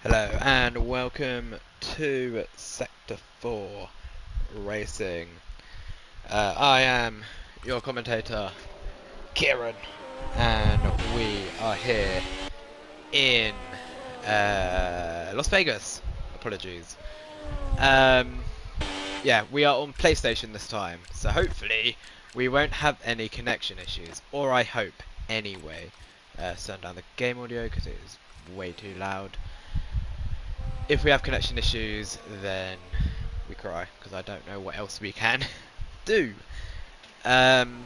Hello and welcome to Sector 4 Racing. I am your commentator, Kieran, and we are here in Las Vegas. Apologies. Yeah, we are on PlayStation this time, so hopefully we won't have any connection issues, or I hope anyway. Turn down the game audio because it is way too loud. If we have connection issues, then we cry, because I don't know what else we can do. Um,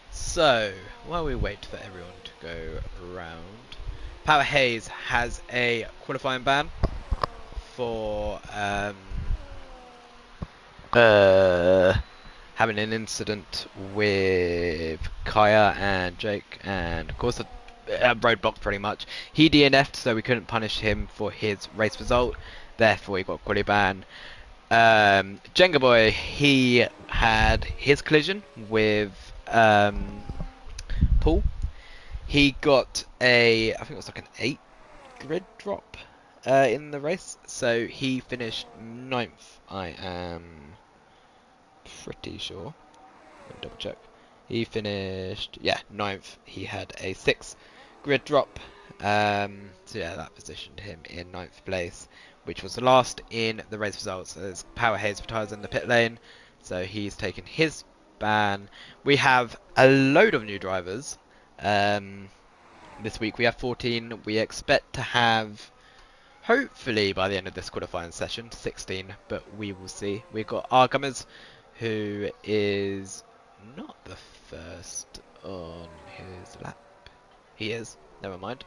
so, while we wait for everyone to go around, Power Hayes has a qualifying ban for having an incident with Kaya and Jake, and of course, roadblock pretty much. He DNF'd, so we couldn't punish him for his race result. Therefore, he got quality ban. Jenga Boy, he had his collision with Paul. He got I think it was like an 8 grid drop in the race, so he finished ninth. I am pretty sure. Let me double check. He finished, yeah, ninth. He had a 6 grid drop. So yeah, that positioned him in ninth place, which was the last in the race results. As Power Hayes retires in the pit lane, so he's taken his ban. We have a load of new drivers. This week we have 14. We expect to have, hopefully by the end of this qualifying session, 16, but we will see. We've got Argamers, who is not the first on his lap. He is, never mind.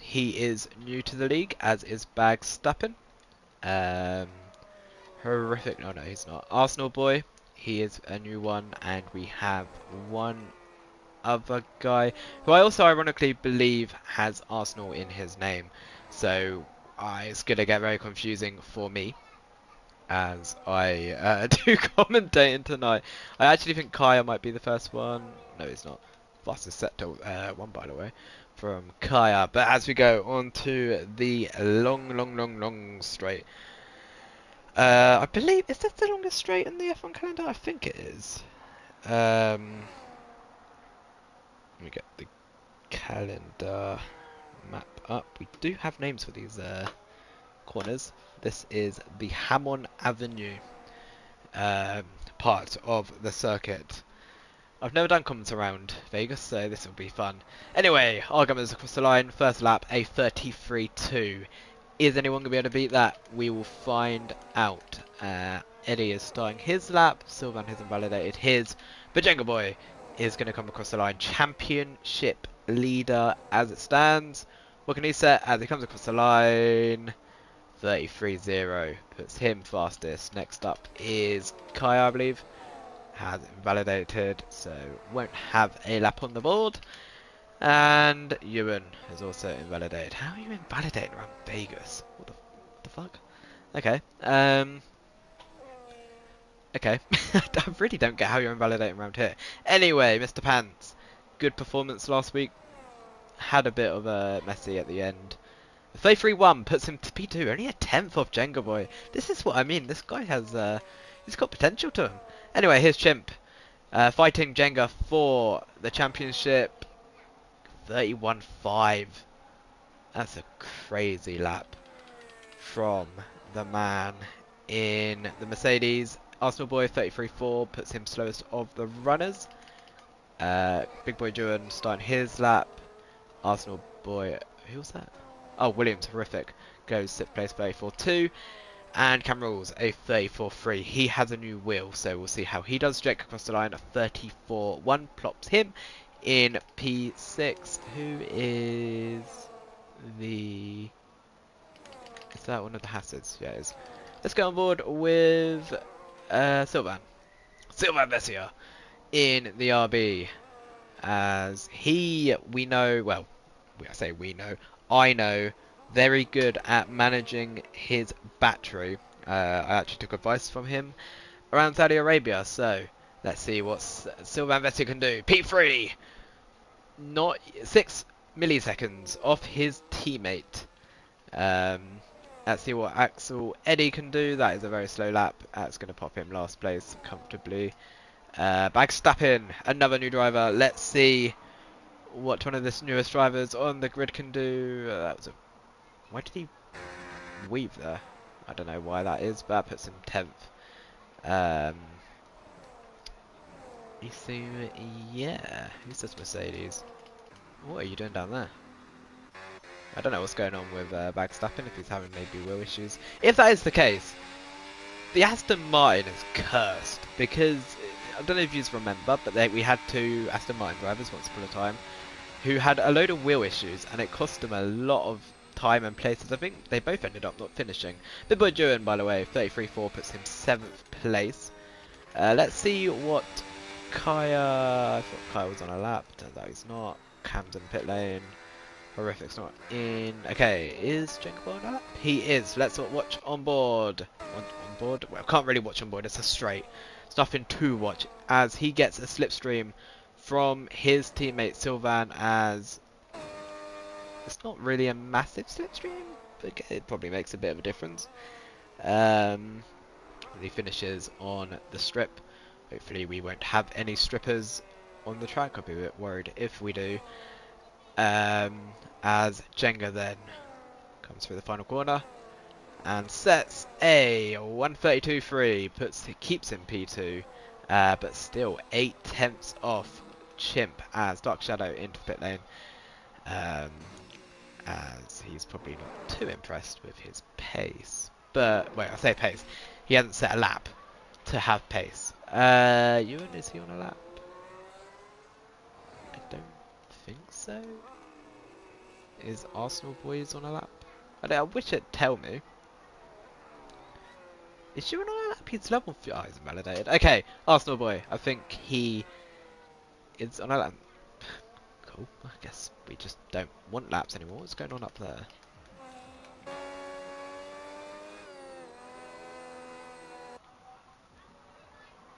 He is new to the league, as is Bagstappen. Horrific, no, he's not. Arsenal Boy, he is a new one, and we have one other guy, who I also ironically believe has Arsenal in his name. So it's going to get very confusing for me as I do commentating tonight. I actually think Kaya might be the first one. No, it's not. Fastest sector one, by the way, from Kaya. But as we go on to the long straight. I believe, is this the longest straight in the F1 calendar? I think it is. Let me get the calendar map up. We do have names for these corners. This is the Hammond Avenue part of the circuit. I've never done comments around Vegas, so this will be fun. Anyway, Argamers across the line, first lap, a 33.2. Is anyone going to be able to beat that? We will find out. Eddie is starting his lap, Sylvan has invalidated his, but Jenga Boy is going to come across the line. Championship leader as it stands. What can he set as he comes across the line? 33.0 puts him fastest. Next up is Kai, I believe. Has invalidated, so won't have a lap on the board. And Ewan has also invalidated. How are you invalidating around Vegas? What the fuck? Okay. Okay. I really don't get how you're invalidating around here. Anyway, Mr. Pants. Good performance last week. Had a bit of a messy at the end. 33-1 puts him to P2, only a tenth off Jenga Boy. This is what I mean. This guy has, he's got potential to him. Anyway, here's Chimp, fighting Jenga for the championship. 31.5. That's a crazy lap from the man in the Mercedes. Arsenal Boy 33.4 puts him slowest of the runners. Big Boy Juan starting his lap. Arsenal Boy, who was that? Oh, Williams, horrific. Goes 6th place, 34.2. And Cam Rules, a 34.3. He has a new wheel, so we'll see how he does. Jake across the line, a 34.1. Plops him in P6. Who is the... Is that one of the Hassids? Yeah, it is. Let's go on board with Sylvan. Sylvan Vessia in the RB. As we know, well, I say we know, I know, very good at managing his battery. I actually took advice from him around Saudi Arabia, so let's see what Sylvan Vessia can do. P3! Not 6 milliseconds off his teammate. Um, let's see what Axel Eddy can do. That is a very slow lap. That's going to pop him last place comfortably. Bagstappen, another new driver. Let's see what one of the newest drivers on the grid can do. That was a... Why did he weave there? I don't know why that is, but that puts him 10th. Yeah, who's this Mercedes? What are you doing down there? I don't know what's going on with Bagstappen, if he's having maybe wheel issues. If that is the case, the Aston Martin is cursed, because, I don't know if you remember, but we had 2 Aston Martin drivers once upon a time, who had a load of wheel issues, and it cost them a lot of time and places. I think they both ended up not finishing. Big Boy Doohan, by the way, 33.4 puts him 7th place. Let's see what Kaya... I thought Kaya was on a lap, turns out he's not. Cam's in pit lane. Horrific's not in. Okay, is Jenko on a lap? He is. Let's watch on board. On board? Well, can't really watch on board, it's a straight. There's nothing to watch, as he gets a slipstream from his teammate Sylvain, as it's not really a massive slipstream, but it probably makes a bit of a difference. He finishes on the strip. Hopefully we won't have any strippers on the track. I'll be a bit worried if we do. As Jenga then comes through the final corner and sets a 132.3, keeps him P2, but still 8/10 off Chimp, as Dark Shadow into pit lane, as he's probably not too impressed with his pace. But wait, I say pace, he hasn't set a lap to have pace. Ewan, is he on a lap? I don't think so. Is Arsenal Boys on a lap? I wish it'd tell me. Is she on a lap? He's level 3. Oh, he's invalidated. Okay, Arsenal Boy. I think he is on a lap. Cool. I guess we just don't want laps anymore. What's going on up there?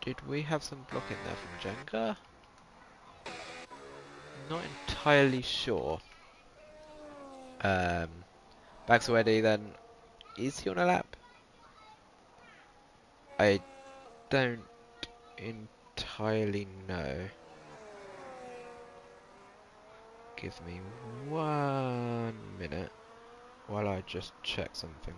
Did we have some blocking there from Jenga? Not entirely sure. Back to Eddie then. Is he on a lap? I don't entirely know. Give me 1 minute while I just check something.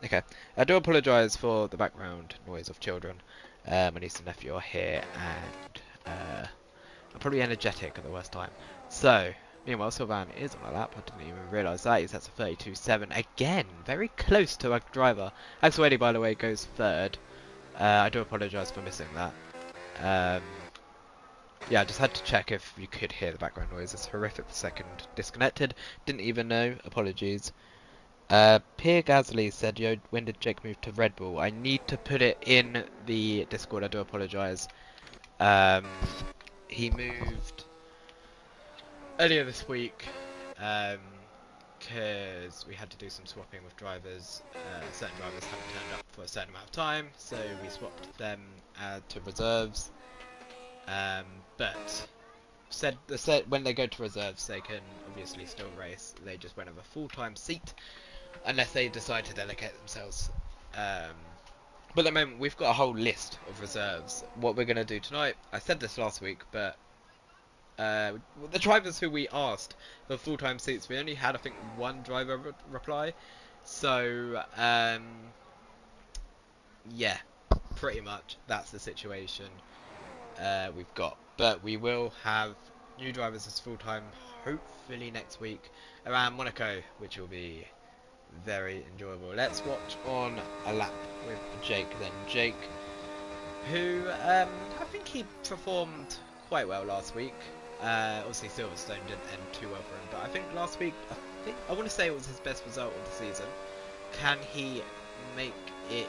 Okay, I do apologise for the background noise of children. My niece and nephew are here, and I'm probably energetic at the worst time. So, meanwhile, Sylvain is on a lap. I didn't even realise that. He's at a 32.7. Again, very close to our driver. Axel Eddy, by the way, goes 3rd. I do apologise for missing that. Yeah, I just had to check if you could hear the background noise. It's horrific for a second. Disconnected. Didn't even know. Apologies. Pierre Gasly said, "Yo, when did Jake move to Red Bull?" I need to put it in the Discord. I do apologise. He moved earlier this week because we had to do some swapping with drivers. Certain drivers haven't turned up for a certain amount of time, so we swapped them to reserves. But said when they go to reserves, they can obviously still race. They just won't have a full-time seat unless they decide to delegate themselves. But at the moment, we've got a whole list of reserves. What we're going to do tonight, I said this last week, but the drivers who we asked for full-time seats, we only had, I think, 1 driver reply. So, yeah, pretty much that's the situation we've got. But we will have new drivers as full-time, hopefully next week, around Monaco, which will be very enjoyable. Let's watch on a lap with Jake then. Jake, who I think he performed quite well last week. Obviously Silverstone didn't end too well for him, but I think last week, I want to say it was his best result of the season. Can he make it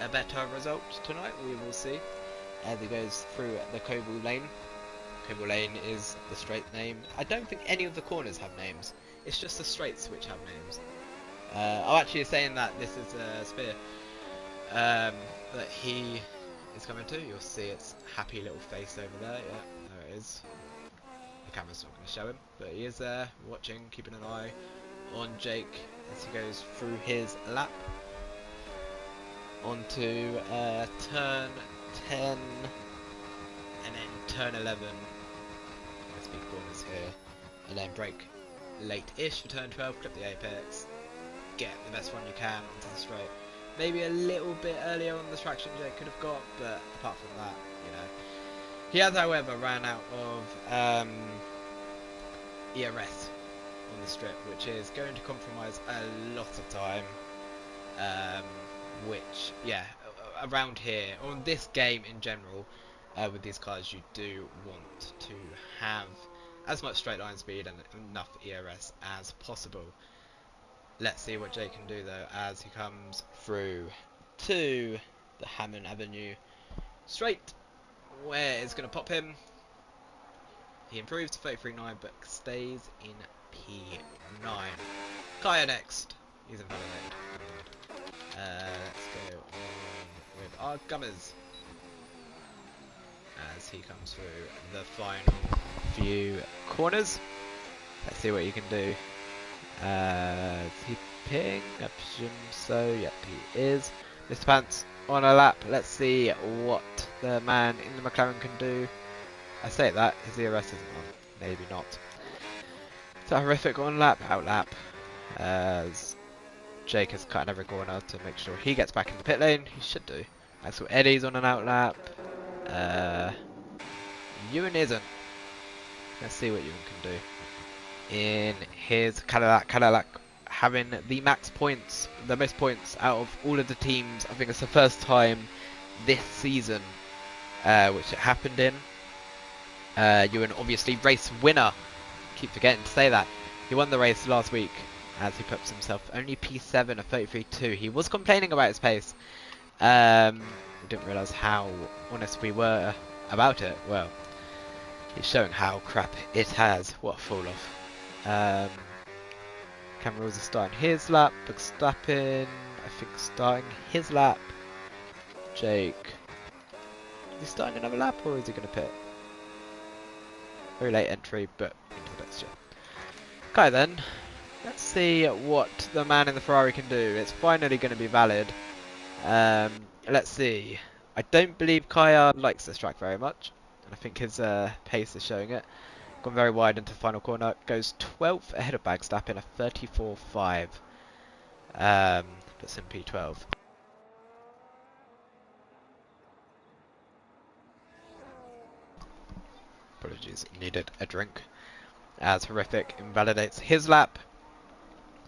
a better result tonight? We will see as he goes through the Koval Lane. Koval Lane is the straight name. I don't think any of the corners have names. It's just the straights which have names. Oh, actually, saying that this is a Spear that he is coming to. You'll see its happy little face over there. Yeah, there is. The camera's not going to show him, but he is there watching, keeping an eye on Jake as he goes through his lap onto turn 10 and then turn 11. Let's big corners here, and then brake late-ish for turn 12, clip the apex, get the best one you can onto the straight. Maybe a little bit earlier on the traction Jake could have got, but apart from that, you know. He has, however, ran out of ERS on the strip, which is going to compromise a lot of time. Which, yeah, around here, on this game in general, with these cars, you do want to have as much straight line speed and enough ERS as possible. Let's see what Jake can do though as he comes through to the Hammond Avenue straight, where it's going to pop him. He improves to 33.9 but stays in P9. Kaya next. He's invalidated. Let's go on with our Gummers as he comes through the final few corners. Let's see what he can do. Is he pitting? I presume so. Yep, he is. Mr. Pants on a lap. Let's see what the man in the McLaren can do. I say that, his ERS isn't on. Maybe not. So horrific on lap, out lap. As Jake has cut every corner to make sure he gets back in the pit lane. He should do. Axel Eddie's on an out lap. Ewan isn't. Let's see what Ewan can do. In his Cadillac having the max points, the most points out of all of the teams. I think it's the first time this season which it happened in. Ewan obviously race winner. Keep forgetting to say that. He won the race last week as he puts himself only P7 of 33.2. He was complaining about his pace. We didn't realise how honest we were about it. Well, he's showing how crap it has. What a fall off. Cameron Rules is starting his lap. Verstappen, I think, starting his lap. Jake, is he starting another lap or is he going to pit? Very late entry, but into the next year. Okay then, let's see what the man in the Ferrari can do. It's finally going to be valid. Let's see. I don't believe Kaya likes this track very much, and I think his pace is showing it. Gone very wide into the final corner. Goes 12th ahead of Verstappen, a 34.5. Puts in P12. Apologies, needed a drink. As horrific invalidates his lap,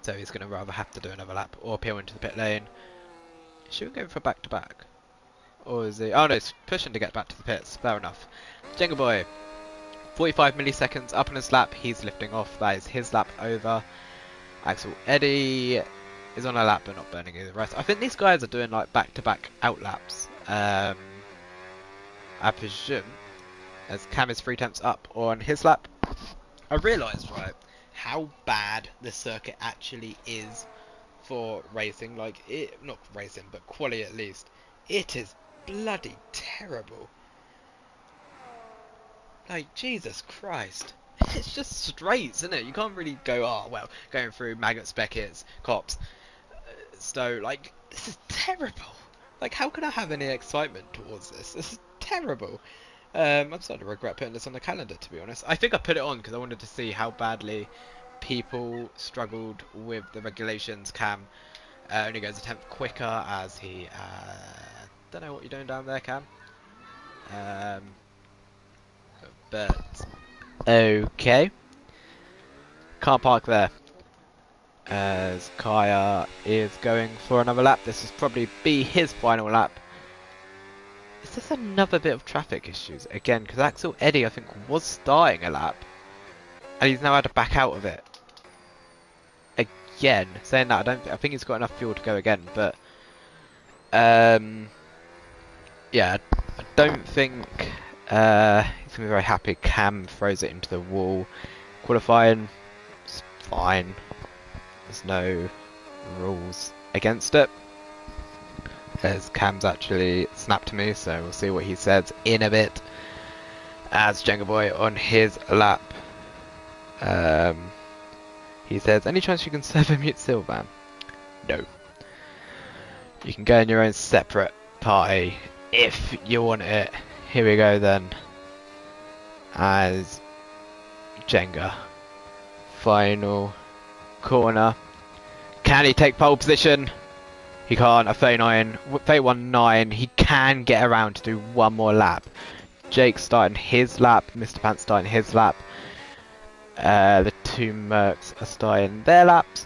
so he's going to rather have to do another lap or appeal into the pit lane. Should we go for back to back? Or is he? Oh no, he's pushing to get back to the pits. Fair enough. Jenga Boy, 45 milliseconds up on his lap. He's lifting off. That is his lap over. Axel Eddie is on a lap but not burning either rest. I think these guys are doing like back to back out laps. I presume. As Cam is 3/10 up on his lap. I realised, right, how bad the circuit actually is for racing. Like, it, not racing, but quality at least. It is bloody terrible. Like, Jesus Christ. It's just straights, isn't it? You can't really go, oh, well, going through Magnets, Beckett's, Cops, Stowe. Like, this is terrible. Like, how can I have any excitement towards this? This is terrible. I'm starting to regret putting this on the calendar, to be honest. I think I put it on because I wanted to see how badly people struggled with the regulations. Cam only goes a tenth quicker as he... don't know what you're doing down there, Cam. But... okay. Can't park there. As Kaya is going for another lap. This will probably be his final lap. Is this another bit of traffic issues again? Because Axel Eddie, I think, was starting a lap, and he's now had to back out of it again. Saying that, I think he's got enough fuel to go again. But yeah, I don't think he's gonna be very happy. Cam throws it into the wall. Qualifying, it's fine. There's no rules against it. As Cam's actually snapped to me, so we'll see what he says in a bit. as Jenga Boy on his lap. He says, any chance you can servo mute Sylvan? No. You can go in your own separate party if you want it. Here we go then. As Jenga. Final corner. Can he take pole position? He can't. A 31.9. He can get around to do one more lap. Jake starting his lap. Mr. Pants starting his lap. The two Mercs are starting their laps.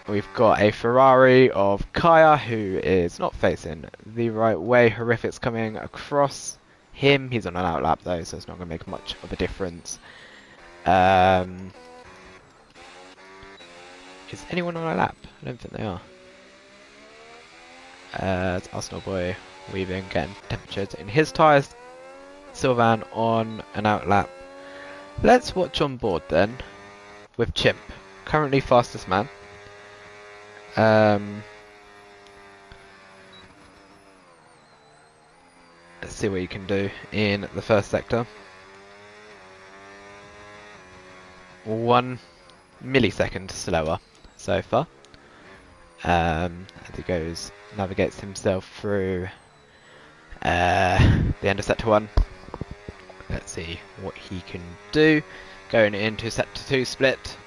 We've got a Ferrari of Kaya, who is not facing the right way. Horrific's coming across him. He's on an out lap though, so it's not going to make much of a difference. Is anyone on a lap? I don't think they are. It's Arsenal Boy weaving, getting temperatures in his tyres. Sylvan on an out lap. Let's watch on board then with Chimp, currently fastest man. Let's see what you can do in the first sector. 1 millisecond slower so far. As he navigates himself through the end of sector 1. Let's see what he can do. Going into sector 2 split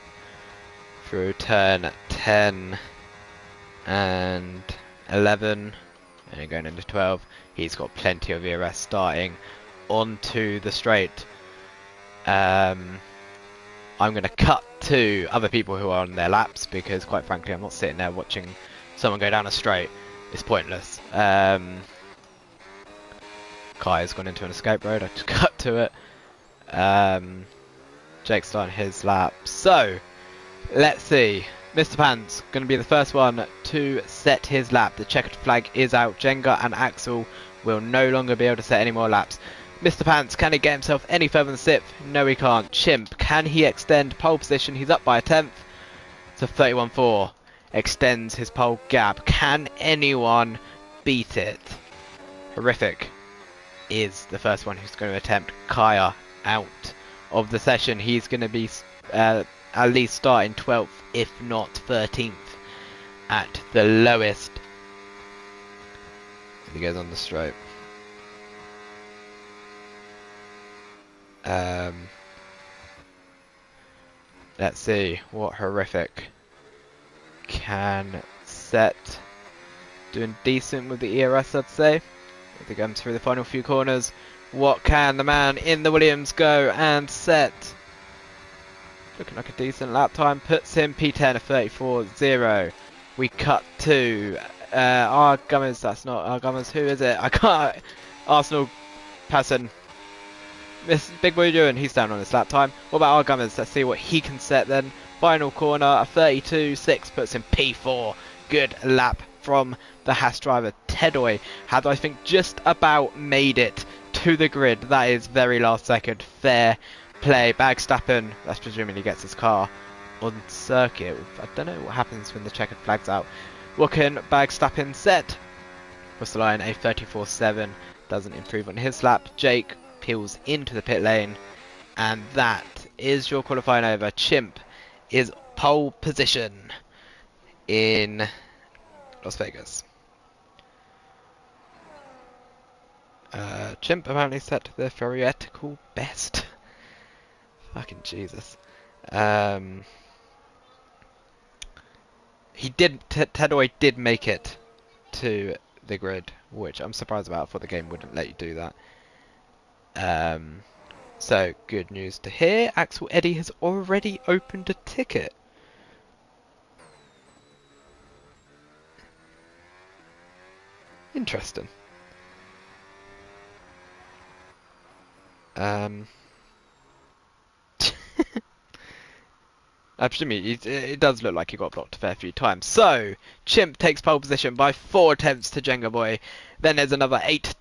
through turn 10 and 11, and then going into 12. He's got plenty of ERS starting onto the straight. I'm going to cut to other people who are on their laps because, quite frankly, I'm not sitting there watching someone go down a straight. It's pointless. Kai has gone into an escape road. I just cut to it. Jake's starting his lap. So, let's see. Mr. Pants going to be the first one to set his lap. The checkered flag is out. Jenga and Axel will no longer be able to set any more laps. Mr. Pants, can he get himself any further than 6th? No, he can't. Chimp, can he extend pole position? He's up by a 10th to 31.4. Extends his pole gap. Can anyone beat it? Horrific is the first one who's going to attempt. Kaya out of the session. He's going to be at least starting 12th, if not 13th at the lowest. He goes on the straight. Let's see what Horrific can set. Doing decent with the ERS, I'd say. As he comes through the final few corners, what can the man in the Williams go and set? Looking like a decent lap time, puts him P10 of 34.0. We cut to our Gummers. That's not our Gummers. Who is it? I can't. Arsenal passing. Miss Big Boy doing. He's down on his lap time. What about our Gummers? Let's see what he can set then. Final corner, a 32.6 puts him P4. Good lap from the Haas driver. Tedoy had, I think, just about made it to the grid. That is very last second. Fair play. Bagstappen, that's presumably gets his car on circuit. I don't know what happens when the checkered flag's out. What can Bagstappen set? Across the line, a 34.7. Doesn't improve on his lap. Jake peels into the pit lane. And that is your qualifying over. Chimp is pole position in Las Vegas. Chimp apparently set the theoretical best. Fucking Jesus. He did. Tedoy did make it to the grid, which I'm surprised about. I thought the game wouldn't let you do that. So good news to hear. Axel Eddy has already opened a ticket. Interesting. I presume it does look like he got blocked a fair few times. So, Chimp takes pole position by 4 attempts to Jenga Boy. Then there's another 5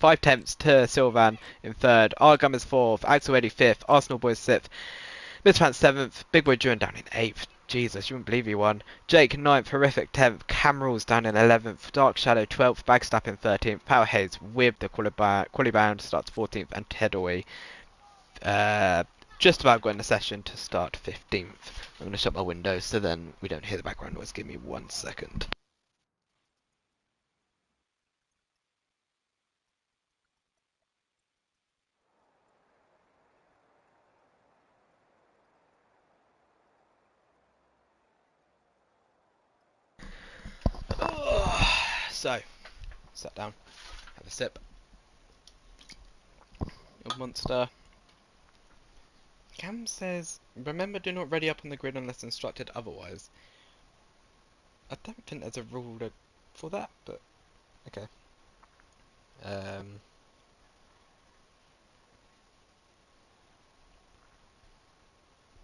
attempts to Sylvan in 3rd. Argum is 4th. Axel Eddy 5th. Arsenal Boys 6th. Mr. Pants 7th. Big Boy Duran down in 8th. Jesus, you wouldn't believe he won. Jake ninth, Horrific 10th, Cam Rules down in 11th, Dark Shadow 12th, Bagstap in 13th, Power Haze with the quali bound starts 14th, and Tedoy just about going to session to start 15th. I'm going to shut my window so then we don't hear the background noise. Give me 1 second. So, sat down, have a sip. Your monster. Cam says, remember do not ready up on the grid unless instructed otherwise. I don't think there's a rule for that, but okay.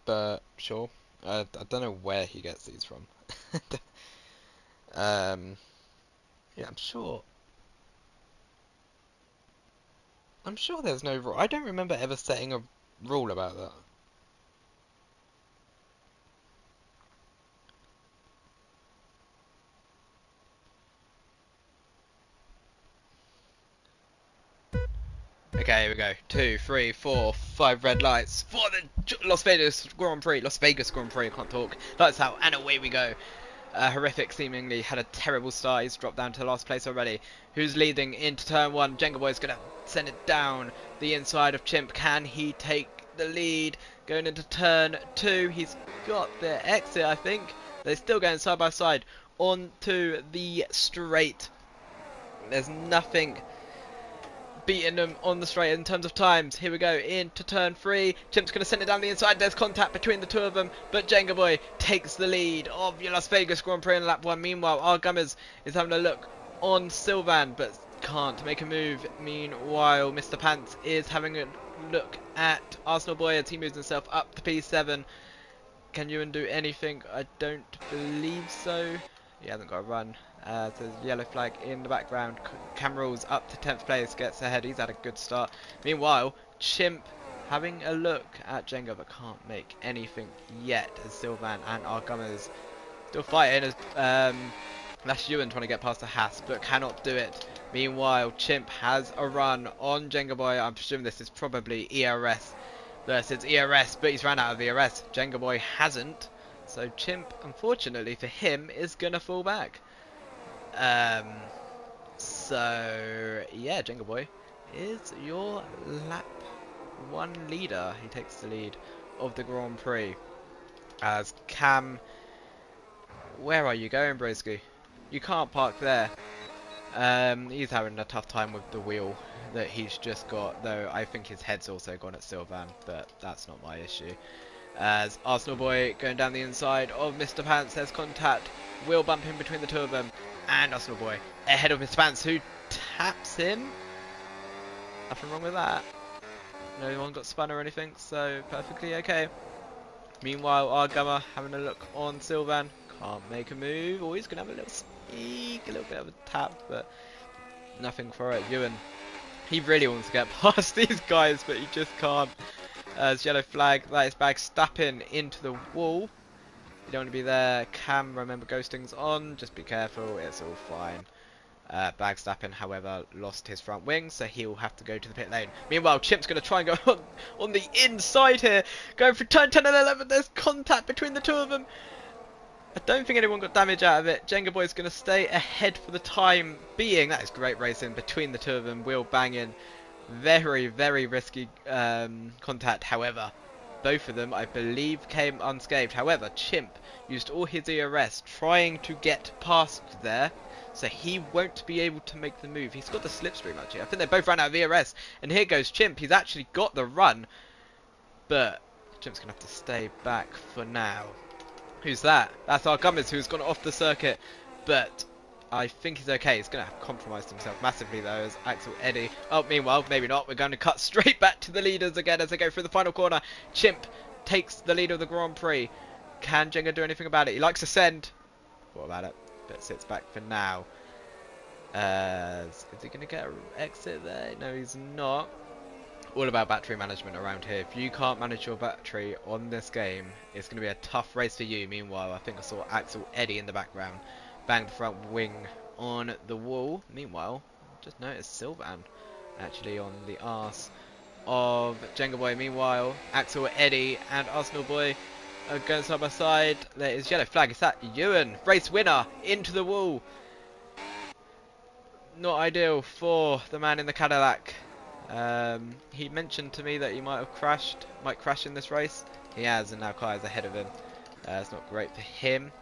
But sure. I don't know where he gets these from. Yeah, I'm sure. I'm sure there's no rule. I don't remember ever setting a rule about that. Okay, here we go. 2, 3, 4, 5 red lights for the Las Vegas Grand Prix. Las Vegas Grand Prix, I can't talk. Lights out, and away we go. Horrific seemingly had a terrible start. He's dropped down to last place already. Who's leading into turn 1? Jenga Boy's going to send it down the inside of Chimp. Can he take the lead? Going into turn 2. He's got the exit, I think. They're still going side by side onto the straight. There's nothing beating them on the straight in terms of times. Here we go into turn 3. Chimp's going to send it down the inside. There's contact between the two of them, but Jenga Boy takes the lead of your Las Vegas Grand Prix in lap 1. Meanwhile, our Gummers is having a look on Sylvan, but can't make a move. Meanwhile, Mr. Pants is having a look at Arsenal Boy as he moves himself up to P7. Can Ewan do anything? I don't believe so. He hasn't got a run. So there's yellow flag in the background. Cam Rules up to 10th place, gets ahead. He's had a good start. Meanwhile, Chimp having a look at Jenga but can't make anything yet as Sylvan and our Gummers still fighting as that's Ewan trying to get past the Haas but cannot do it. Meanwhile, Chimp has a run on Jenga Boy. I'm presuming this is probably ERS versus ERS, but he's ran out of ERS. Jenga Boy hasn't. So Chimp, unfortunately for him, is going to fall back. So yeah, Jenga Boy is your lap 1 leader. He takes the lead of the Grand Prix. As Cam, where are you going, Broski? You can't park there. He's having a tough time with the wheel that he's just got, though I think his head's also gone at Sylvan, but that's not my issue. As Arsenal Boy going down the inside of Mr. Pants, there's contact, wheel bump in between the two of them, and Arsenal Boy ahead of Mr. Pants, who taps him. Nothing wrong with that. No one got spun or anything, so perfectly okay. Meanwhile, our Gummer having a look on Sylvan, can't make a move. Oh, he's gonna have a little sneak, a little bit of a tap, but nothing for it. Ewan, he really wants to get past these guys, but he just can't. As yellow flag, that is Bagstapping into the wall. You don't want to be there. Cam, remember ghosting's on, just be careful, it's all fine. Bagstapping, however, lost his front wing, so he'll have to go to the pit lane. Meanwhile, Chimp's going to try and go on the inside here. Going for turn 10 and 11, there's contact between the two of them. I don't think anyone got damage out of it. Jenga Boy's going to stay ahead for the time being. That is great racing between the two of them, wheel banging. Very, very risky contact, however. Both of them, I believe, came unscathed. However, Chimp used all his ERS trying to get past there, so he won't be able to make the move. He's got the slipstream, actually. I think they both ran out of ERS. And here goes Chimp. He's actually got the run, but Chimp's going to have to stay back for now. Who's that? That's our Gummers, who's gone off the circuit, but I think he's okay. He's going to have compromised himself massively, though, as Axel Eddy. Oh, meanwhile, maybe not. We're going to cut straight back to the leaders again as they go through the final corner. Chimp takes the lead of the Grand Prix. Can Jenga do anything about it? He likes to send. What about it? But sits back for now. Is he going to get an exit there? No, he's not. all about battery management around here. If you can't manage your battery on this game, it's going to be a tough race for you. Meanwhile, I think I saw Axel Eddy in the background bang the front wing on the wall. Meanwhile, just noticed Sylvan actually on the arse of Jenga Boy. Meanwhile, Axel Eddy and Arsenal Boy are going side by side. There is yellow flag. Is that Ewan? Race winner into the wall. Not ideal for the man in the Cadillac. He mentioned to me that he might crash in this race. He has, and now Kai is ahead of him. It's not great for him.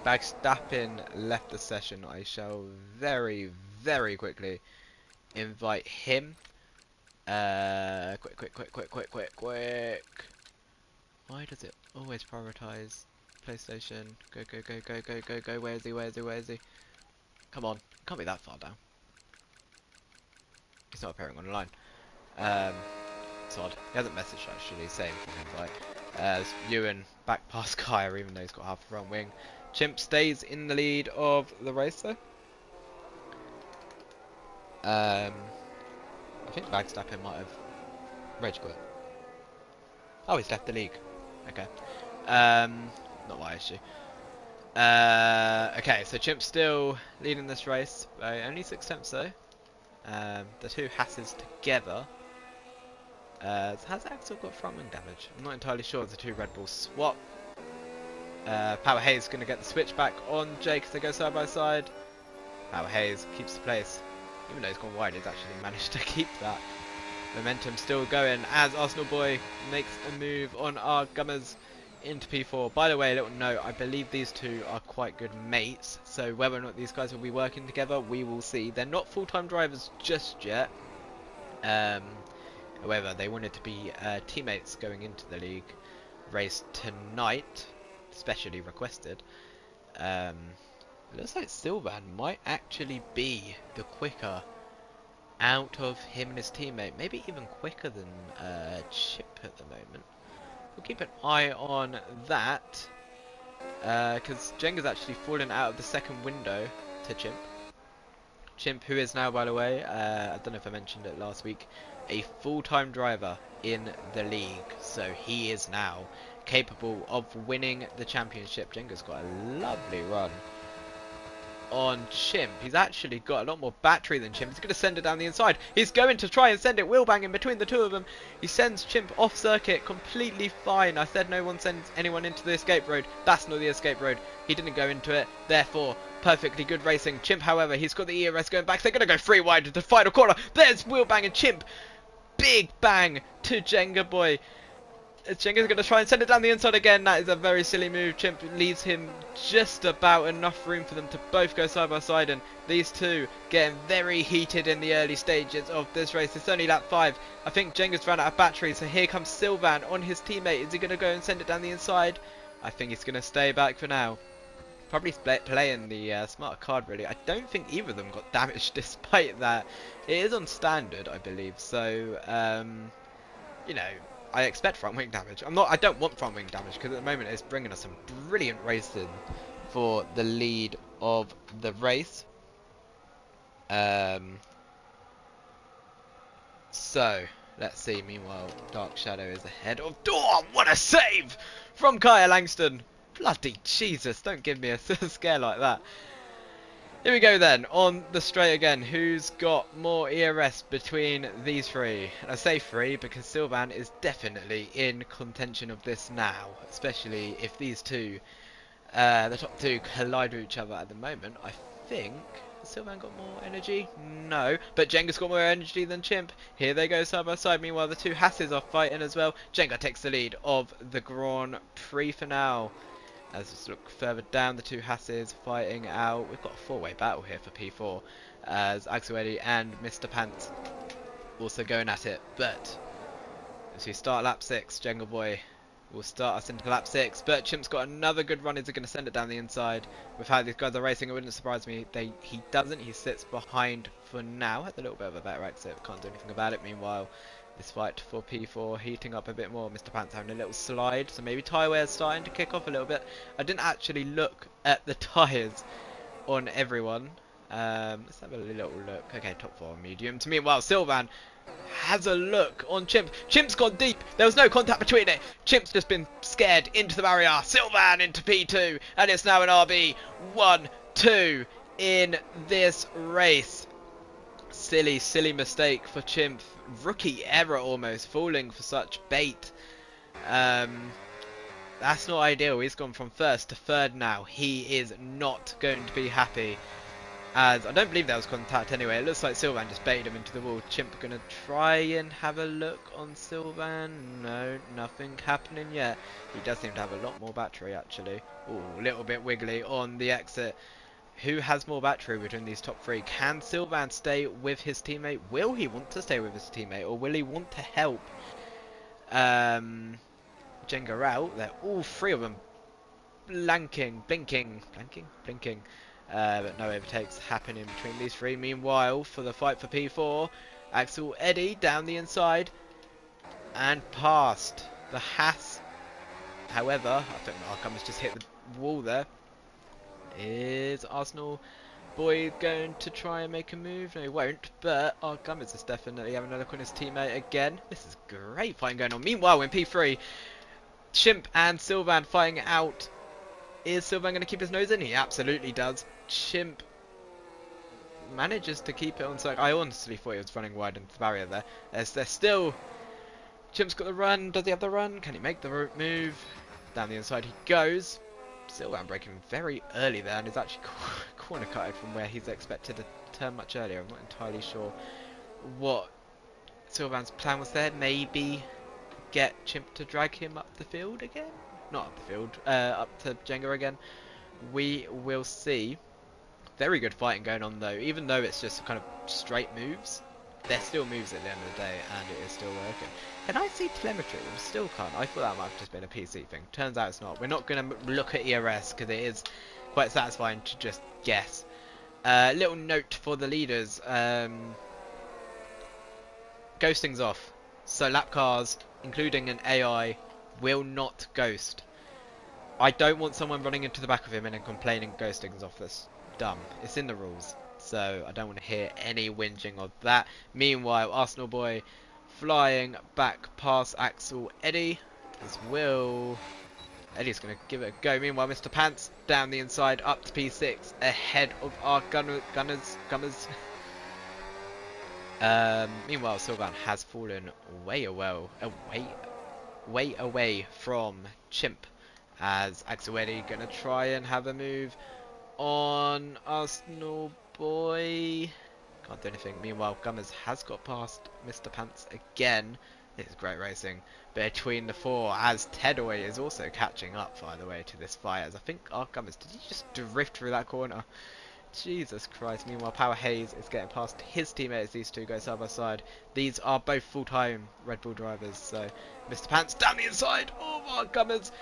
Verstappen left the session. I shall very, very quickly invite him. Quick. Why does it always prioritize PlayStation? Go. Where is he? Come on. Can't be that far down. He's not appearing online. It's odd. He hasn't messaged actually saying for invite. Ewan back past Kaya even though he's got half a front wing. Chimp stays in the lead of the race though. I think Verstappen might have rage quit. Oh, he's left the league. Okay. Not my issue. Okay, so Chimp's still leading this race by only 6 tenths though. The two Hasses together. Has Axel got front wing damage? I'm not entirely sure. The two Red Bulls swap. Power Hayes going to get the switch back on Jake as they go side by side. Power Hayes keeps the place. Even though he's gone wide, he's actually managed to keep that momentum still going as Arsenal Boy makes a move on our Gummers into P4. By the way, a little note, I believe these two are quite good mates, so whether or not these guys will be working together, we will see. They're not full-time drivers just yet. However, they wanted to be teammates going into the league race tonight, specially requested. Looks like Sylvan might actually be the quicker out of him and his teammate, maybe even quicker than Chip at the moment. We'll keep an eye on that, because Jenga's actually fallen out of the second window to Chimp. Chimp, who is now, by the way, I don't know if I mentioned it last week, a full-time driver in the league, so he is now capable of winning the championship. Jenga's got a lovely run on Chimp. He's actually got a lot more battery than Chimp. He's going to send it down the inside. He's going to try and send it wheel banging between the two of them. He sends Chimp off circuit completely fine. I said no one sends anyone into the escape road. That's not the escape road. He didn't go into it. Therefore, perfectly good racing. Chimp, however, he's got the ERS going back. They're going to go 3 wide to the final corner. There's wheel banging Chimp. Big bang to Jenga Boy. Jenga's going to try and send it down the inside again. That is a very silly move. Chimp leaves him just about enough room for them to both go side by side, and these two getting very heated in the early stages of this race. It's only lap 5. I think Jenga's run out of battery, so here comes Sylvan on his teammate. Is he going to go and send it down the inside? I think he's going to stay back for now. Probably playing the smarter card, really. I don't think either of them got damaged despite that. It is on standard, I believe, so you know, I expect front wing damage. I don't want front wing damage because at the moment it's bringing us some brilliant racing for the lead of the race. So let's see. Meanwhile, Dark Shadow is ahead of. Oh, what a save from Kaya Langston! Bloody Jesus! Don't give me a scare like that. Here we go then, on the straight again. Who's got more ERS between these three? And I say three because Sylvan is definitely in contention of this now, especially if these two, the top two, collide with each other at the moment. I think, has Sylvan got more energy? No, but Jenga's got more energy than Chimp. Here they go side by side. Meanwhile, the two Hasses are fighting as well. Jenga takes the lead of the Grand Prix for now. As we look further down, the two Hasses fighting out. We've got a 4-way battle here for P4. As Axel Eddy and Mr. Pants also going at it. But as we start lap 6, Jenga Boy will start us into lap 6. But Chimp's got another good run. Is he going to send it down the inside? With how these guys are racing, it wouldn't surprise me. He doesn't. He sits behind for now. Had a little bit of a better exit. Can't do anything about it. Meanwhile, this fight for P4 heating up a bit more. Mr. Pants having a little slide, so maybe tyre wear is starting to kick off a little bit. I didn't actually look at the tyres on everyone. Let's have a little look. Okay, top 4 medium. To meanwhile, Sylvan has a look on Chimp. Chimp's gone deep. There was no contact between it. Chimp's just been scared into the barrier. Sylvan into P2. And it's now an RB 1-2 in this race. Silly mistake for Chimp. Rookie error almost. Falling for such bait. That's not ideal. He's gone from first to third now. He is not going to be happy. As I don't believe there was contact anyway. It looks like Sylvan just baited him into the wall. Chimp gonna try and have a look on Sylvan. No, nothing happening yet. He does seem to have a lot more battery actually. Ooh, a little bit wiggly on the exit. Who has more battery between these top 3? Can Sylvan stay with his teammate? Will he want to stay with his teammate, or will he want to help Jenga out? They're all 3 of them blinking. But no overtakes happening between these 3. Meanwhile, for the fight for P4, Axel Eddy down the inside and past the Haas. However, I think Arkham has just hit the wall there. Is Arsenal boy going to try and make a move? No, he won't. But Arkham is just definitely having a look on his teammate again. This is great fighting going on. Meanwhile, in P3, Chimp and Sylvan fighting out. Is Sylvan going to keep his nose in? He absolutely does. Chimp manages to keep it on side. I honestly thought he was running wide into the barrier there. There's still... Chimp's got the run. Does he have the run? Can he make the move? Down the inside he goes. Sylvan breaking very early there and is actually corner cutted from where he's expected to turn much earlier. I'm not entirely sure what Sylvan's plan was there. Maybe get Chimp to drag him up the field again? Not up the field, up to Jenga again. We will see. Very good fighting going on though, even though it's just kind of straight moves. They're still moves at the end of the day, and it is still working. Can I see telemetry? I still can't. I thought that might have just been a PC thing. Turns out it's not. We're not going to look at ERS because it is quite satisfying to just guess. Little note for the leaders. Ghosting's off. So lap cars, including an AI, will not ghost. I don't want someone running into the back of him and then complaining ghosting's off. That's dumb. It's in the rules. So I don't want to hear any whinging of that. Meanwhile, Arsenal boy flying back past Axel Eddy. As will... Eddie's going to give it a go. Meanwhile, Mr. Pants down the inside up to P6 ahead of our gunners. Meanwhile, Sylvan has fallen way away from Chimp. As Axel Eddy going to try and have a move on Arsenal boy. Can't do anything. Meanwhile, Gummers has got past Mr. Pants again. This is great racing between the 4 as Tedoy is also catching up, by the way, to this fight. As I think our Gummers, did he just drift through that corner? Jesus Christ. Meanwhile, Power Hayes is getting past his teammates. These two go side by side. These are both full-time Red Bull drivers. So, Mr. Pants down the inside. Oh, our Gummers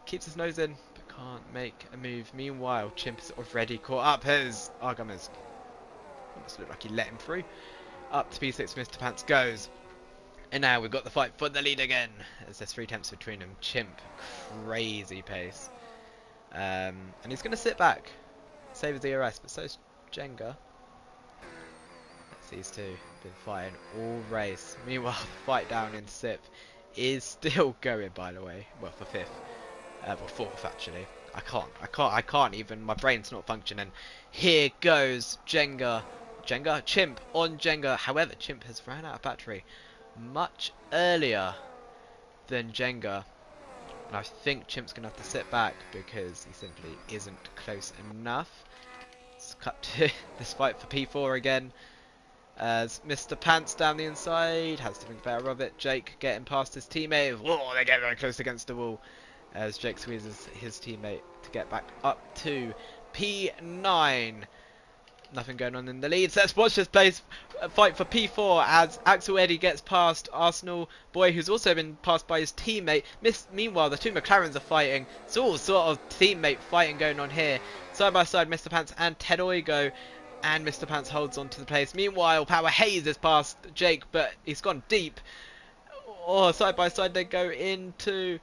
keeps his nose in, but can't make a move. Meanwhile, Chimp is already caught up. His Argummers almost looked like he let him through. Up to P6, Mr. Pants goes. And now we've got the fight for the lead again. As there's 3 attempts between them. Chimp, crazy pace. And he's going to sit back. Save his ERS, but so's Jenga. That's these two. Been fighting all race. Meanwhile, the fight down in 6th is still going, by the way. Well, for 5th. Well, 4th actually. I can't even. My brain's not functioning. Here goes Jenga. Chimp on Jenga. However, Chimp has ran out of battery much earlier than Jenga. And I think Chimp's going to have to sit back because he simply isn't close enough. Let's cut to this fight for P4 again. As Mr. Pants down the inside has to think better of it. Jake getting past his teammate. Whoa, they get very close against the wall. As Jake squeezes his teammate to get back up to P9. Nothing going on in the lead. So let's watch this place fight for P4 as Axel Eddy gets past Arsenal boy, who's also been passed by his teammate. Meanwhile, the 2 McLarens are fighting. It's all sort of teammate fighting going on here. Side by side, Mr. Pants and Tedoy go. And Mr. Pants holds on to the place. Meanwhile, Power Hayes is past Jake, but he's gone deep. Oh, side by side they go into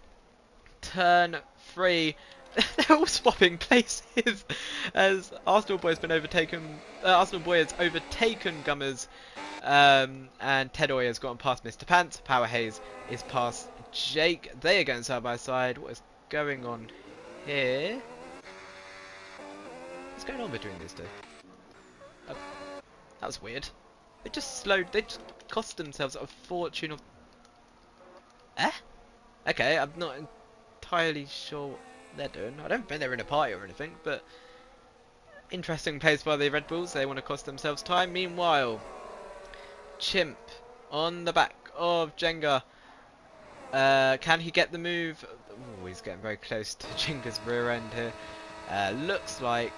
turn 3. they're all swapping places as Arsenal Boy has been overtaken. Arsenal Boy has overtaken Gummers, and Tedoy has gotten past Mr. Pants. Power Haze is past Jake. They are going side by side. What is going on here? What's going on between these two? That was weird. They just slowed. They just cost themselves a fortune of. Eh? Okay, I'm not entirely sure what they're doing. I don't think they're in a party or anything, but interesting plays by the Red Bulls. They want to cost themselves time. Meanwhile, Chimp on the back of Jenga. Can he get the move? Oh, he's getting very close to Jenga's rear end here. Looks like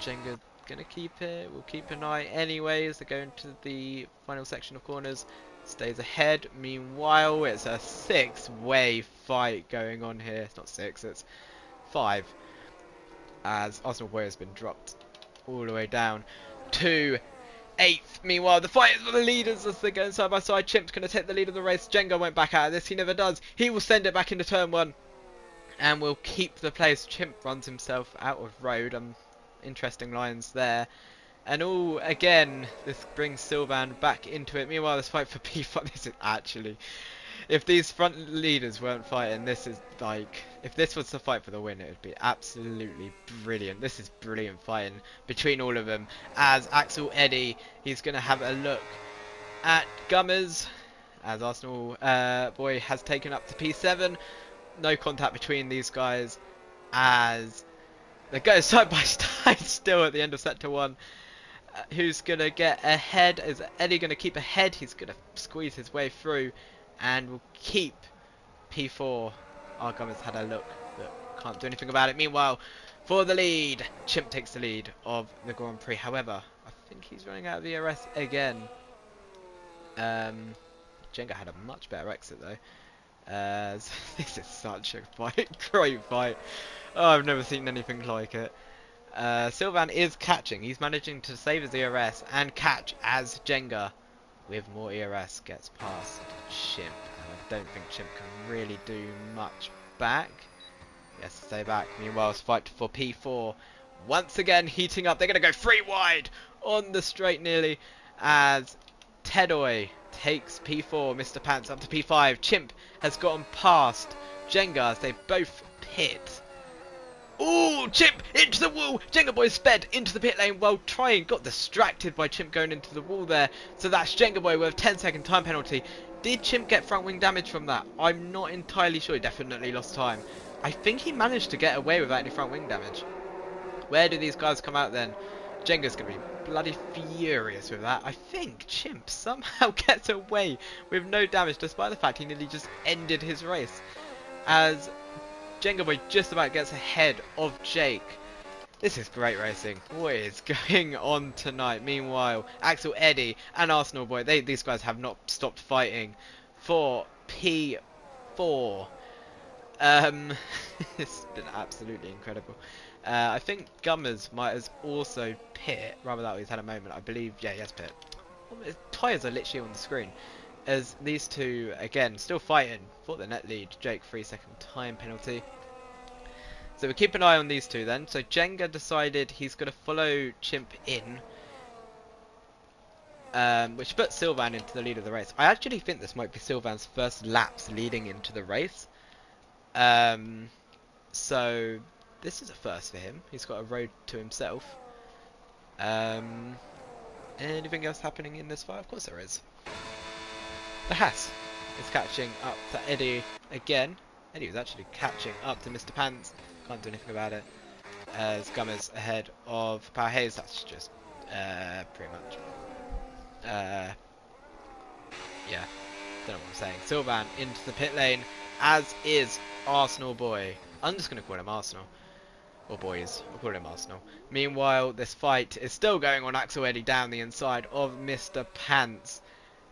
Jenga gonna keep it. We'll keep an eye anyways. They're going to the final section of corners. Stays ahead. Meanwhile, it's a 6-way fight going on here. It's not 6, it's 5. As Arsenal Boy has been dropped all the way down to 8th. Meanwhile, the fight is for the leaders as they're going side by side. Chimp's going to take the lead of the race. Jenga went back out of this. He never does. He will send it back into turn 1 and will keep the place. Chimp runs himself out of road. Interesting lines there. And all again, this brings Sylvan back into it. Meanwhile, this fight for P5. This is actually, if these front leaders weren't fighting, this is like, if this was the fight for the win, it would be absolutely brilliant. This is brilliant fighting between all of them. As Axel Eddy, he's going to have a look at Gummers, as Arsenal Boy has taken up to P7. No contact between these guys, as they go side by side still at the end of sector 1. Who's going to get ahead? Is Eddie going to keep ahead? He's going to squeeze his way through and will keep P4. Gummers had a look, but can't do anything about it. Meanwhile, for the lead, Chimp takes the lead of the Grand Prix. However, I think he's running out of the ERS again. Jenga had a much better exit though. This is such a fight, great fight. Oh, I've never seen anything like it. Sylvan is catching. He's managing to save his ERS and catch as Jenga, with more ERS, gets past Chimp. And I don't think Chimp can really do much back. Yes, stay back. Meanwhile, it's fight for P4. Once again, heating up. They're going to go 3 wide on the straight nearly, as Tedoy takes P4. Mr. Pants up to P5. Chimp has gotten past Jenga as they both pit. Ooh, Chimp into the wall. Jenga Boy sped into the pit lane while trying. Got distracted by Chimp going into the wall there. So that's Jenga Boy with a 10-second time penalty. Did Chimp get front wing damage from that? I'm not entirely sure. He definitely lost time. I think he managed to get away without any front wing damage. Where do these guys come out then? Jenga's going to be bloody furious with that. I think Chimp somehow gets away with no damage, despite the fact he nearly just ended his race. As Jenga Boy just about gets ahead of Jake. This is great racing. What is going on tonight? Meanwhile, Axel Eddy and Arsenal Boy, these guys have not stopped fighting for P4. It's been absolutely incredible. I think Gummers might has also pit, rather that he's had a moment, I believe. Yeah, he has pit. His tyres are literally on the screen. As these two, again, still fighting for the net lead. Jake, 3-second time penalty. So we keep an eye on these two then. So Jenga decided he's going to follow Chimp in, which puts Sylvan into the lead of the race. I actually think this might be Sylvan's first laps leading into the race. So this is a first for him. He's got a road to himself. Anything else happening in this fight? Of course there is. The Haas is catching up to Eddie again. Eddie was actually catching up to Mr. Pants. Can't do anything about it. As Gummers ahead of Power Haze. That's just pretty much. Yeah. Don't know what I'm saying. Sylvan into the pit lane, as is Arsenal Boy. I'm just going to call him Arsenal. Or Boys. We'll call him Arsenal. Meanwhile, this fight is still going on. Axel Eddy down the inside of Mr. Pants.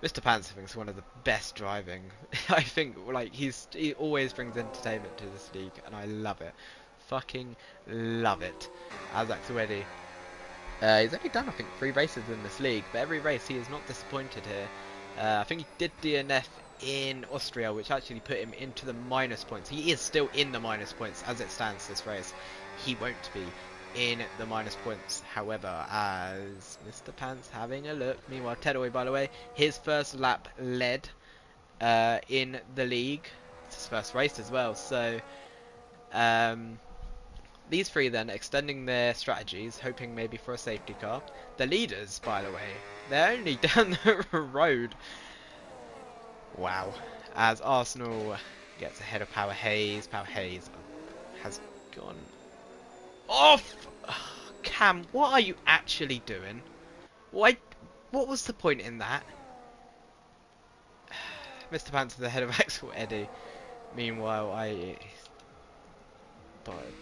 Mr. Pants, I think, is one of the best driving. I think, like, he always brings entertainment to this league, and I love it. Fucking love it. As Axel Eddy. He's only done, I think, 3 races in this league, but every race he is not disappointed here. I think he did DNF in Austria, which actually put him into the minus points. He is still in the minus points as it stands this race. He won't be in the minus points, however, as Mr. Pants having a look. Meanwhile, Tedoy, by the way, his first lap led in the league. It's his first race as well, so these three then extending their strategies, hoping maybe for a safety car. The leaders, by the way, they're only down the road. Wow. As Arsenal gets ahead of Power Hayes. Power Hayes has gone off. Cam, what are you actually doing? What was the point in that? Mr. Pants is ahead of Axel Eddy. Meanwhile,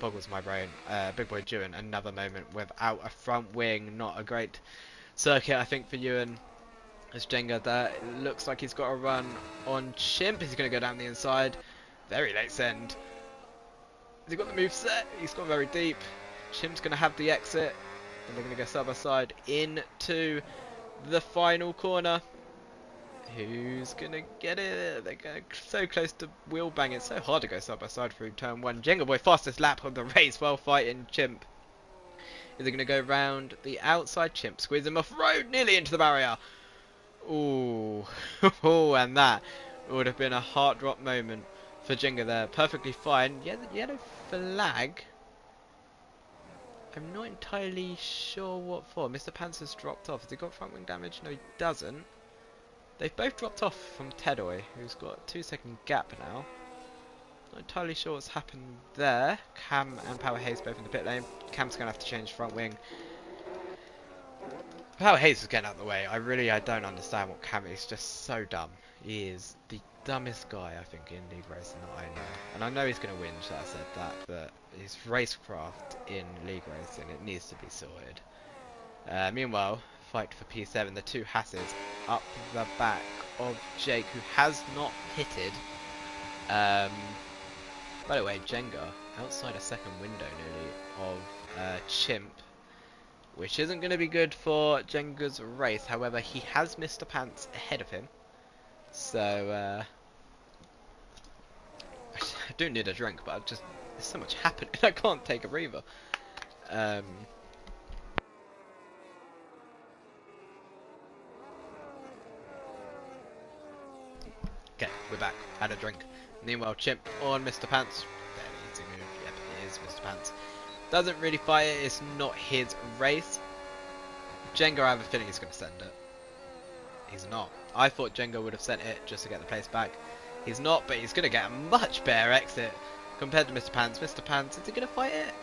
boggles my brain. Big Boy Ewan, another moment without a front wing. Not a great circuit, I think, for Ewan. As Jenga there, it looks like he's got a run on Chimp. He's going to go down the inside. Very late send. Has he got the move set? He's gone very deep. Chimp's going to have the exit. And they're going to go side by side into the final corner. Who's going to get it? They're going so close to wheel bang. It's so hard to go side by side through turn one. Jenga Boy, fastest lap of the race. Well fighting Chimp. Is he going to go round the outside? Chimp squeeze him off road. Nearly into the barrier. Ooh. And that would have been a heart drop moment for Jenga there. Perfectly fine. Yellow flag. I'm not entirely sure what for. Mr. Pants has dropped off. Has he got front wing damage? No, he doesn't. They've both dropped off from Tedoy, who's got a 2-second gap now. Not entirely sure what's happened there. Cam and Power Hayes both in the pit lane. Cam's going to have to change front wing. Power Hayes is getting out of the way. I don't understand what Cam is. Just so dumb. He is the dumbest guy, I think, in league racing that I know. And I know he's going to win, so I said that, but his racecraft in league racing, it needs to be sorted. Meanwhile, fight for P7, the two Hasses up the back of Jake, who has not pitted. By the way, Jenga outside a second window nearly of Chimp, which isn't going to be good for Jenga's race. However, he has Mr. Pants ahead of him. So, I do need a drink, but there's so much happening, I can't take a breather. Okay, we're back. Had a drink. Meanwhile, Chimp on Mr. Pants. Very easy move. Yep, it is Mr. Pants. Doesn't really fight it. It's not his race. Jenga, I have a feeling he's going to send it. He's not. I thought Jenga would have sent it just to get the place back. He's not, but he's going to get a much better exit compared to Mr. Pants. Mr. Pants, is he going to fight it?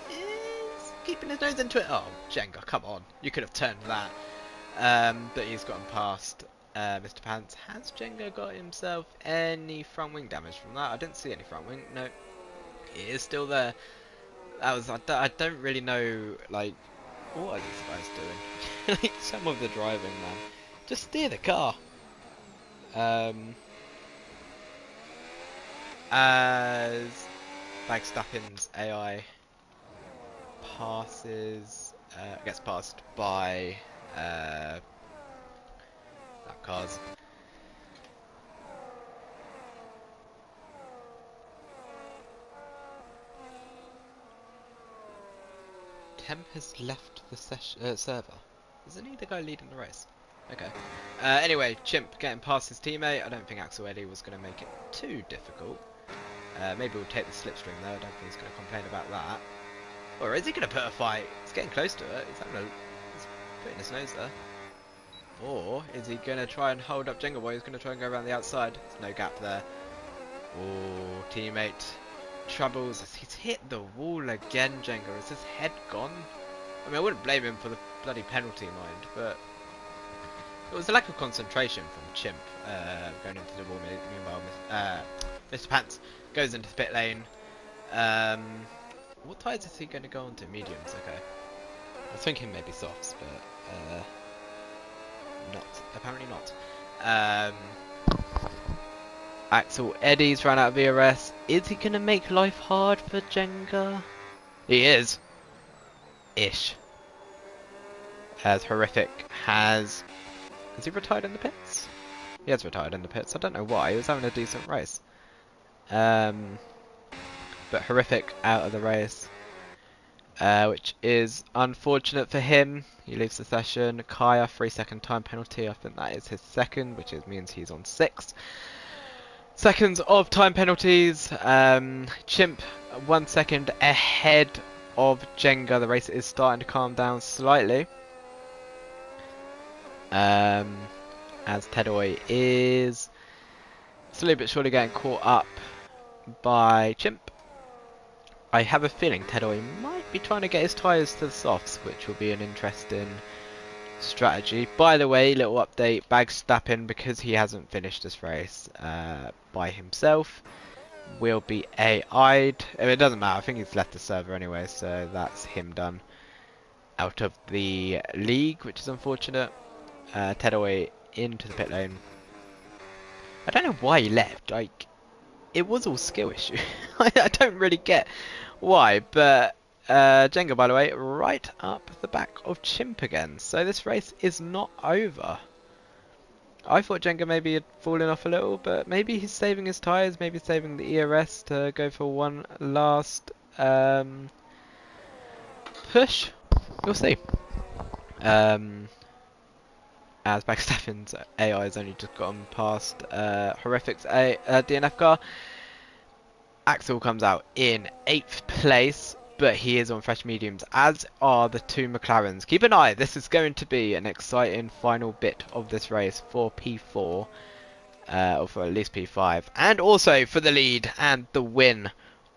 He is keeping his nose into it. Oh, Jenga, come on. You could have turned that. But he's gotten past Mr. Pants. Has Jenga got himself any front wing damage from that? I didn't see any front wing. No, it is still there. That was. I don't really know. Like, what are these guys doing? Like, some of the driving, man. Just steer the car. As Bagstappen's AI gets passed by that car's. Temp has left the server. Isn't he the guy leading the race? Okay. Anyway, Chimp getting past his teammate. I don't think Axel Eddy was going to make it too difficult. Maybe we'll take the slipstream though. I don't think he's going to complain about that. Or is he going to put a fight? He's getting close to it. He's putting his nose there. Or is he going to try and hold up Jenga Boy? He's going to try and go around the outside. There's no gap there. Oh, teammate troubles. He's hit the wall again, Jenga. Is his head gone? I mean, I wouldn't blame him for the bloody penalty, mind, but it was a lack of concentration from Chimp going into the wall. Meanwhile, Mr. Pants goes into the pit lane. What tyres is he going to go on to? Mediums, okay. I was thinking maybe softs, but not. Apparently not. Axel Eddy's ran out of ERS. Is he going to make life hard for Jenga? He is. Ish. As Horrific has he retired in the pits? He has retired in the pits. I don't know why. He was having a decent race. But Horrific out of the race, which is unfortunate for him. He leaves the session. Kaya, 3-second time penalty. I think that is his second, which means he's on 6 seconds of time penalties. Chimp 1 second ahead of Jenga. The race is starting to calm down slightly. As Tedoy is slowly but surely getting caught up by Chimp. I have a feeling Tedoy might be trying to get his tyres to the softs, which will be an interesting strategy. By the way, little update, Bagstappen, because he hasn't finished this race by himself, will be AI'd. It doesn't matter, I think he's left the server anyway, so that's him done out of the league, which is unfortunate. Tedoy into the pit lane. I don't know why he left, like, it was all skill issue. I don't really get why, but Jenga, by the way, right up the back of Chimp again. So this race is not over. I thought Jenga maybe had fallen off a little, but maybe he's saving his tyres, maybe saving the ERS to go for one last push. We'll see. As Bagstaffin's AI has only just gotten past Horrific's DNF car. Axel comes out in 8th place, but he is on fresh mediums, as are the 2 McLarens. Keep an eye, this is going to be an exciting final bit of this race for P4, or for at least P5, and also for the lead and the win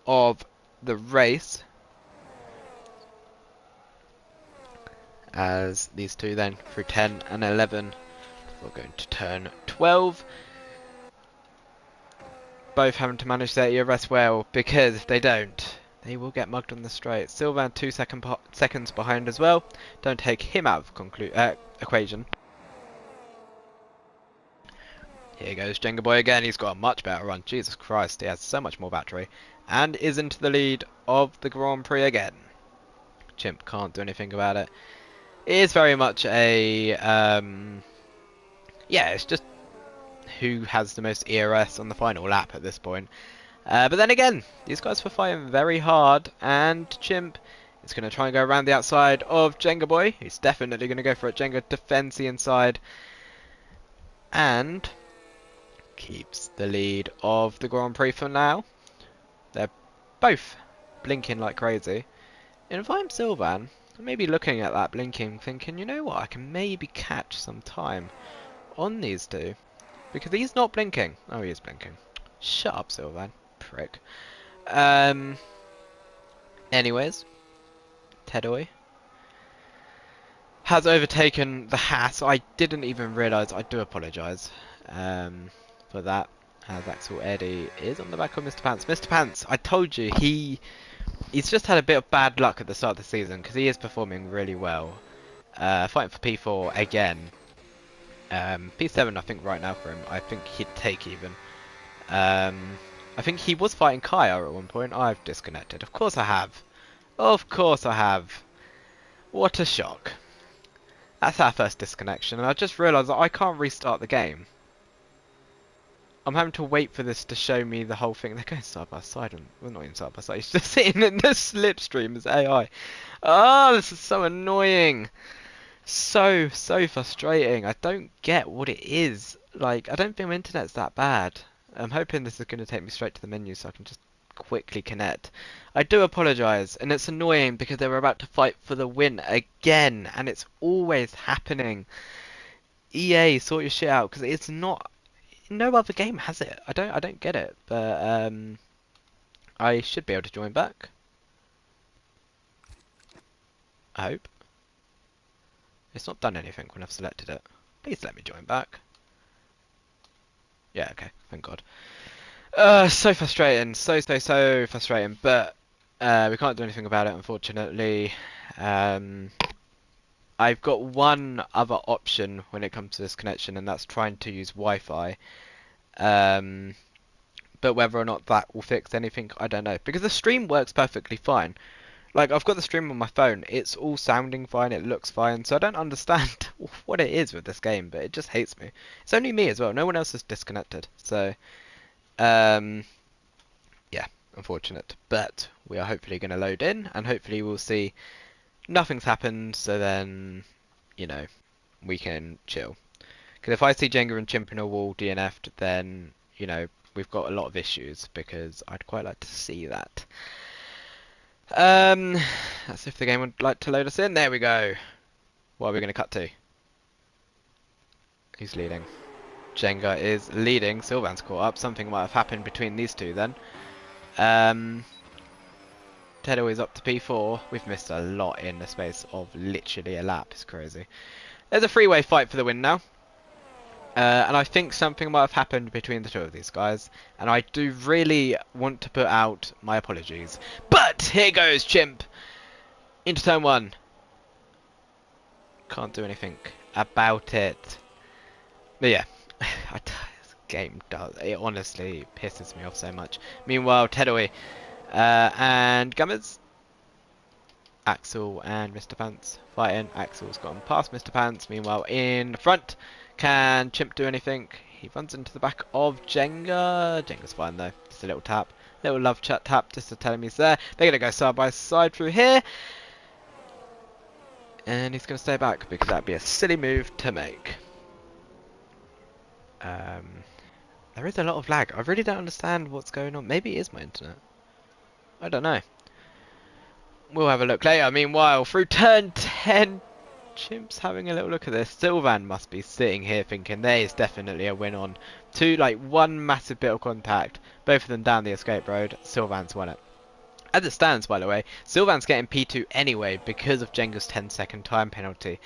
of the race. As these two then, through 10 and 11, we're going to turn 12. Both having to manage their ERS well, because if they don't, they will get mugged on the straight. Sylvain 2 seconds behind as well. Don't take him out of equation. Here goes Jenga Boy again. He's got a much better run. Jesus Christ, he has so much more battery. And is into the lead of the Grand Prix again. Chimp can't do anything about it. It is very much a... yeah, it's just who has the most ERS on the final lap at this point. But then again, these guys were fighting very hard, and Chimp is going to try and go around the outside of Jenga Boy. He's definitely going to go for it. Jenga defends the inside and keeps the lead of the Grand Prix for now. They're both blinking like crazy. And if I'm Sylvain, I'm maybe looking at that blinking thinking, you know what, I can maybe catch some time on these two. Because he's not blinking. Oh, he is blinking. Shut up, Sylvain. Prick. Anyways, Tedoy has overtaken the Haas. I didn't even realise. I do apologise for that. As Axel Eddy is on the back of Mr. Pants. Mr. Pants, I told you, he's just had a bit of bad luck at the start of the season because he is performing really well. Fighting for P4 again. P7 I think right now for him. I think he'd take even. I think he was fighting Kaya at one point. I've disconnected. Of course I have. Of course I have. What a shock. That's our first disconnection, and I just realised that I can't restart the game. I'm having to wait for this to show me the whole thing. They're going side by side, and well, not even side by side. He's just sitting in the slipstream as AI. Oh, this is so annoying. So frustrating. I don't get what it is. Like, I don't think my internet's that bad. I'm hoping this is going to take me straight to the menu so I can just quickly connect. I do apologise, and it's annoying because they were about to fight for the win again, and it's always happening. EA, sort your shit out, because it's not... No other game has it. I don't get it, but I should be able to join back. I hope. It's not done anything when I've selected it. Please let me join back. Yeah, okay, thank God. So frustrating, so frustrating, but we can't do anything about it, unfortunately. I've got one other option when it comes to this connection, and that's trying to use Wi-Fi. But whether or not that will fix anything, I don't know. Because the stream works perfectly fine. Like, I've got the stream on my phone. It's all sounding fine. It looks fine. So I don't understand what it is with this game, but it just hates me. It's only me as well. No one else is disconnected. So, yeah, unfortunate. But we are hopefully going to load in, and hopefully we'll see nothing's happened. So then, you know, we can chill. Because if I see Jenga and Chimp in a wall DNF'd, then, you know, we've got a lot of issues, because I'd quite like to see that. That's if the game would like to load us in. There we go. What are we going to cut to? Who's leading? Jenga is leading. Sylvan's caught up. Something might have happened between these two then. Tedo is up to P4. We've missed a lot in the space of literally a lap. It's crazy. There's a three-way fight for the win now. And I think something might have happened between the two of these guys. And I do really want to put out my apologies. But here goes Chimp into turn 1. Can't do anything about it. But yeah, this game does. It honestly pisses me off so much. Meanwhile, Tedoi and Gummers, Axel and Mr. Pants fighting. Axel's gone past Mr. Pants. Meanwhile, in the front, can Chimp do anything? He runs into the back of Jenga. Jenga's fine though. Just a little tap. Little love chat tap just to tell him he's there. They're going to go side by side through here. And he's going to stay back because that'd be a silly move to make. There is a lot of lag. I really don't understand what's going on. Maybe it is my internet. I don't know. We'll have a look later. Meanwhile, through turn 10, Chimp's having a little look at this. Sylvan must be sitting here thinking there is definitely a win on. One massive bit of contact. Both of them down the escape road. Sylvan's won it. As it stands, by the way, Sylvan's getting P2 anyway because of Jenga's 10-second time penalty.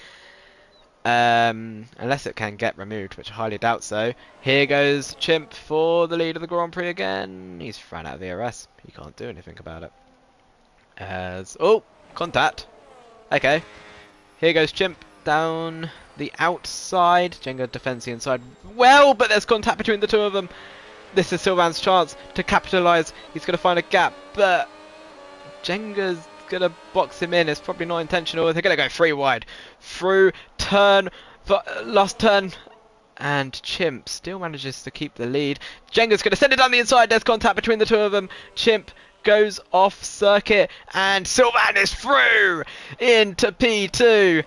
Unless it can get removed, which I highly doubt so. Here goes Chimp for the lead of the Grand Prix again. He's ran out of ERS. He can't do anything about it. Oh, contact. Okay. Here goes Chimp down the outside. Jenga defends the inside well, but there's contact between the two of them. This is Sylvan's chance to capitalise. He's going to find a gap, but Jenga's going to box him in. It's probably not intentional. They're going to go 3 wide. Through turn, last turn. And Chimp still manages to keep the lead. Jenga's going to send it down the inside. There's contact between the two of them. Chimp goes off circuit. And Sylvan is through into P2.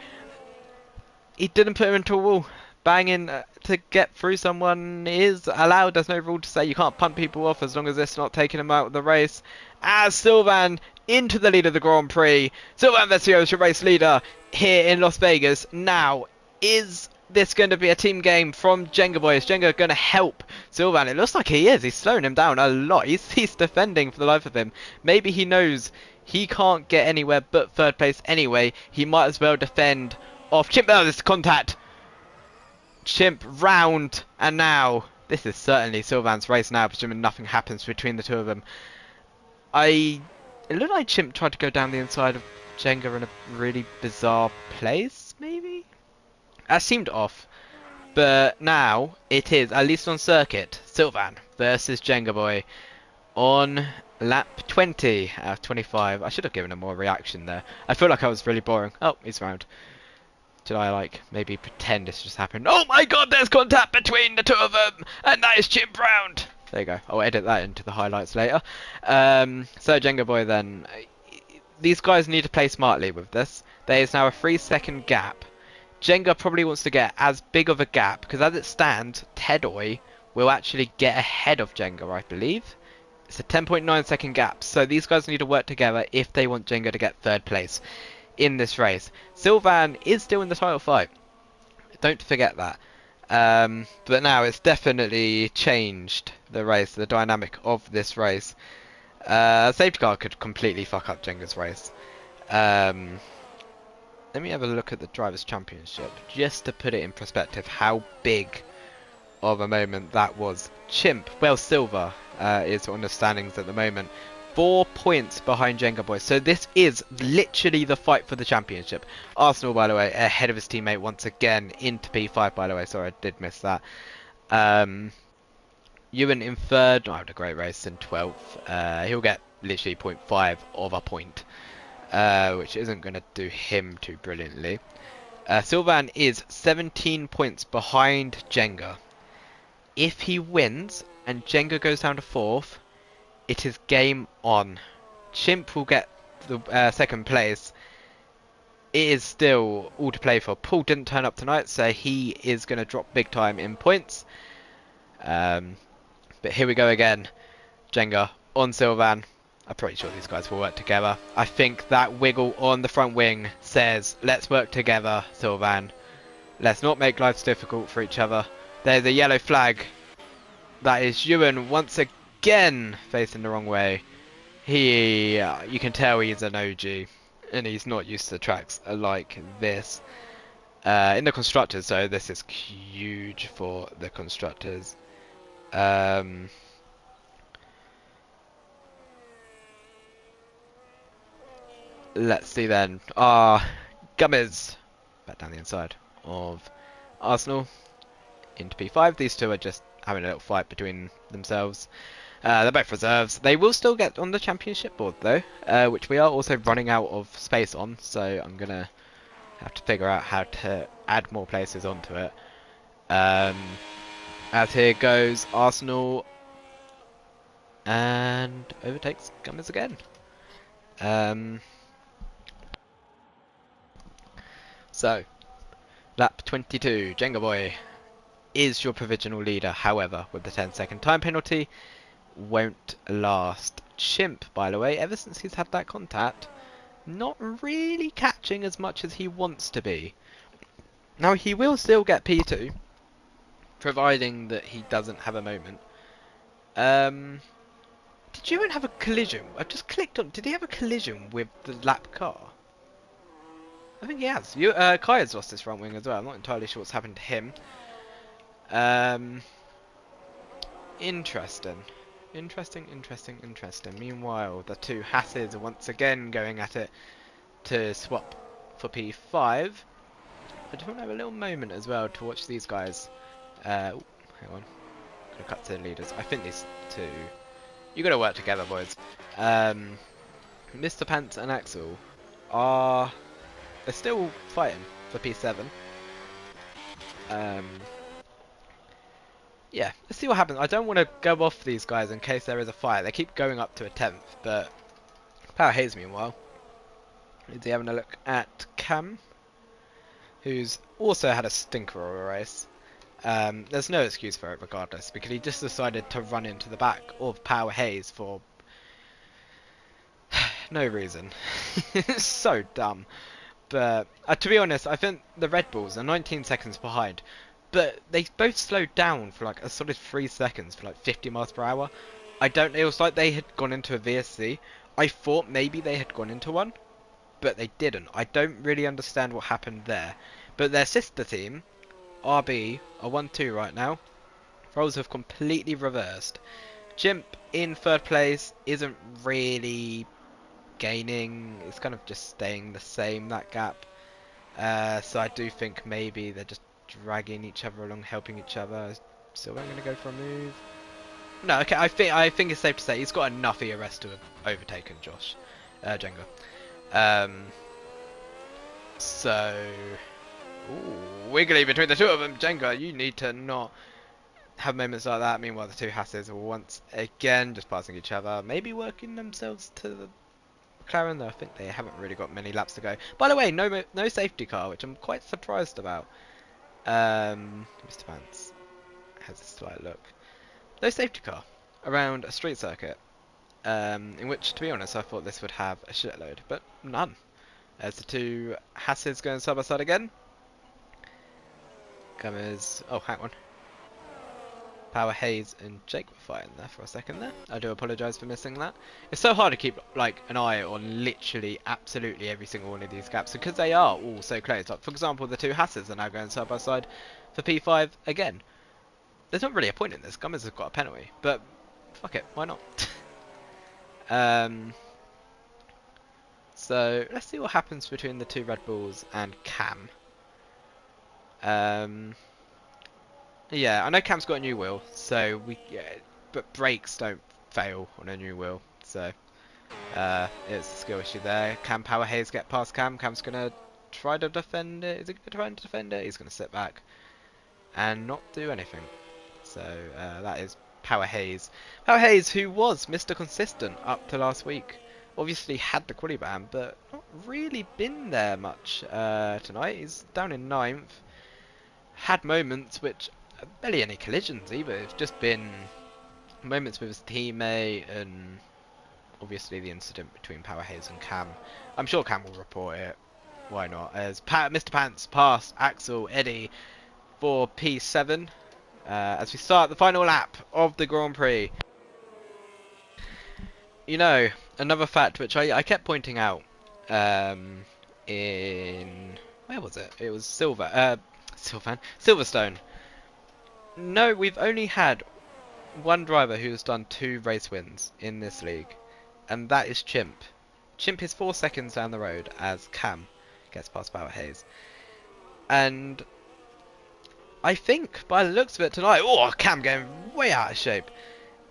He didn't put him into a wall. Banging to get through someone is allowed. There's no rule to say you can't punt people off as long as it's not taking them out of the race. As Sylvan into the lead of the Grand Prix. Sylvan Vesio is your race leader here in Las Vegas. Now, is this going to be a team game from Jenga Boy? Is Jenga going to help Sylvan? It looks like he is. He's slowing him down a lot. He's defending for the life of him. Maybe he knows he can't get anywhere but third place anyway. He might as well defend off Chimp. Oh, this contact. Chimp round, and now this is certainly Sylvan's race now, presuming nothing happens between the two of them. It looked like Chimp tried to go down the inside of Jenga in a really bizarre place, maybe? That seemed off. But now it is, at least on circuit, Sylvan versus Jenga Boy on lap 20 out of 25. I should have given him more reaction there. I feel like I was really boring. Oh, he's round. Should I, maybe pretend this just happened? Oh my god, there's contact between the two of them! And that is Chimp round! There you go. I'll edit that into the highlights later. So, Jenga Boy then. These guys need to play smartly with this. There is now a 3-second gap. Jenga probably wants to get as big of a gap, because as it stands, Tedoi will actually get ahead of Jenga, I believe. It's a 10.9 second gap. So, these guys need to work together if they want Jenga to get third place in this race. Sylvan is still in the title fight. Don't forget that. But now it's definitely changed the race, the dynamic of this race. Safety car could completely fuck up Jenga's race. Let me have a look at the Drivers' Championship, just to put it in perspective how big of a moment that was. Chimp, well, Silver is on the standings at the moment. 4 points behind Jenga Boy. So this is literally the fight for the championship. Arsenal, by the way, ahead of his teammate once again into P5, by the way. Sorry, I did miss that. Ewan in third. I had a great race in 12th. He'll get literally 0.5 of a point. which isn't going to do him too brilliantly. Sylvan is 17 points behind Jenga. If he wins and Jenga goes down to 4th, it is game on. Chimp will get the second place. It is still all to play for. Paul didn't turn up tonight, so he is going to drop big time in points. But here we go again. Jenga on Sylvan. I'm pretty sure these guys will work together. I think that wiggle on the front wing says, let's work together, Sylvan. Let's not make lives difficult for each other. There's a yellow flag. That is Ewan once again facing the wrong way. You can tell he's an OG, and he's not used to tracks like this. In the constructors, so this is huge for the constructors. Let's see then. Gummers back down the inside of Arsenal into P5. These two are just having a little fight between themselves. They're both reserves. They will still get on the championship board though, which we are also running out of space on. So I'm gonna have to figure out how to add more places onto it. As here goes Arsenal and overtakes Gummers again. So, lap 22, Jenga Boy is your provisional leader, however, with the 10-second time penalty, won't last. Chimp, by the way, ever since he's had that contact, not really catching as much as he wants to be. Now, he will still get P2, providing that he doesn't have a moment. Did Ewan have a collision? I've just clicked on, did he have a collision with the lap car? I think he has. Kaya's lost his front wing as well. I'm not entirely sure what's happened to him. Interesting. Meanwhile, the two Hasses are once again going at it to swap for P5. I just want to have a little moment as well to watch these guys. Hang on. Gonna cut to the leaders. I think these two... You gotta work together, boys. Mr. Pants and Axel are... They're still fighting for P7. Yeah, let's see what happens. I don't want to go off these guys in case there is a fight. They keep going up to a 10th, but Power Hayes, meanwhile, is he having a look at Cam, who's also had a stinker of a race. There's no excuse for it regardless, because he just decided to run into the back of Power Hayes for no reason. It's so dumb. But to be honest, I think the Red Bulls are 19 seconds behind, but they both slowed down for like a solid 3 seconds for like 50 miles per hour. I don't know, it was like they had gone into a VSC. I thought maybe they had gone into one, but they didn't. I don't really understand what happened there. But their sister team, RB, are 1-2 right now. Roles have completely reversed. Chimp in 3rd place isn't really gaining, it's kind of just staying the same, that gap. So I do think maybe they're just dragging each other along, helping each other. So I'm going to go for a move. No, okay, I think it's safe to say he's got enough ERS to have overtaken Jenga. So, ooh, wiggly between the two of them. Jenga, you need to not have moments like that. Meanwhile, the two Hasses are once again just passing each other, maybe working themselves to the McLaren, though I think they haven't really got many laps to go. By the way, no safety car, which I'm quite surprised about. Mr. Vance has a slight look. No safety car around a street circuit, in which, to be honest, I thought this would have a shitload, but none. As the two Hasses going side by side again. Gummers. Oh, hang on. Power Hayes and Jake were fighting there for a second there. I do apologise for missing that. It's so hard to keep like an eye on literally absolutely every single one of these gaps because they are all so close. Like, for example, the two Hasses are now going side by side for P5 again. There's not really a point in this. Gummers have got a penalty, but fuck it, why not? So let's see what happens between the two Red Bulls and Cam. Yeah, I know Cam's got a new wheel, so but brakes don't fail on a new wheel, so It's a skill issue there. Can Power Hayes get past Cam? Cam's going to try to defend it. Is he going to try to defend it? He's going to sit back and not do anything. So that is Power Hayes. Power Hayes, who was Mr. Consistent up to last week. Obviously had the quali ban, but not really been there much tonight. He's down in 9th. Had moments which, barely any collisions either. It's just been moments with his teammate and obviously the incident between Power Hayes and Cam. I'm sure Cam will report it. Why not? As Mr. Pants passed Axel Eddy for P7 as we start the final lap of the Grand Prix. You know, another fact which I kept pointing out in... where was it? It was Silverstone. No, we've only had one driver who's done 2 race wins in this league, and that is Chimp. Chimp is 4 seconds down the road as Cam gets past Power Hayes. And I think by the looks of it tonight, oh, Cam going way out of shape.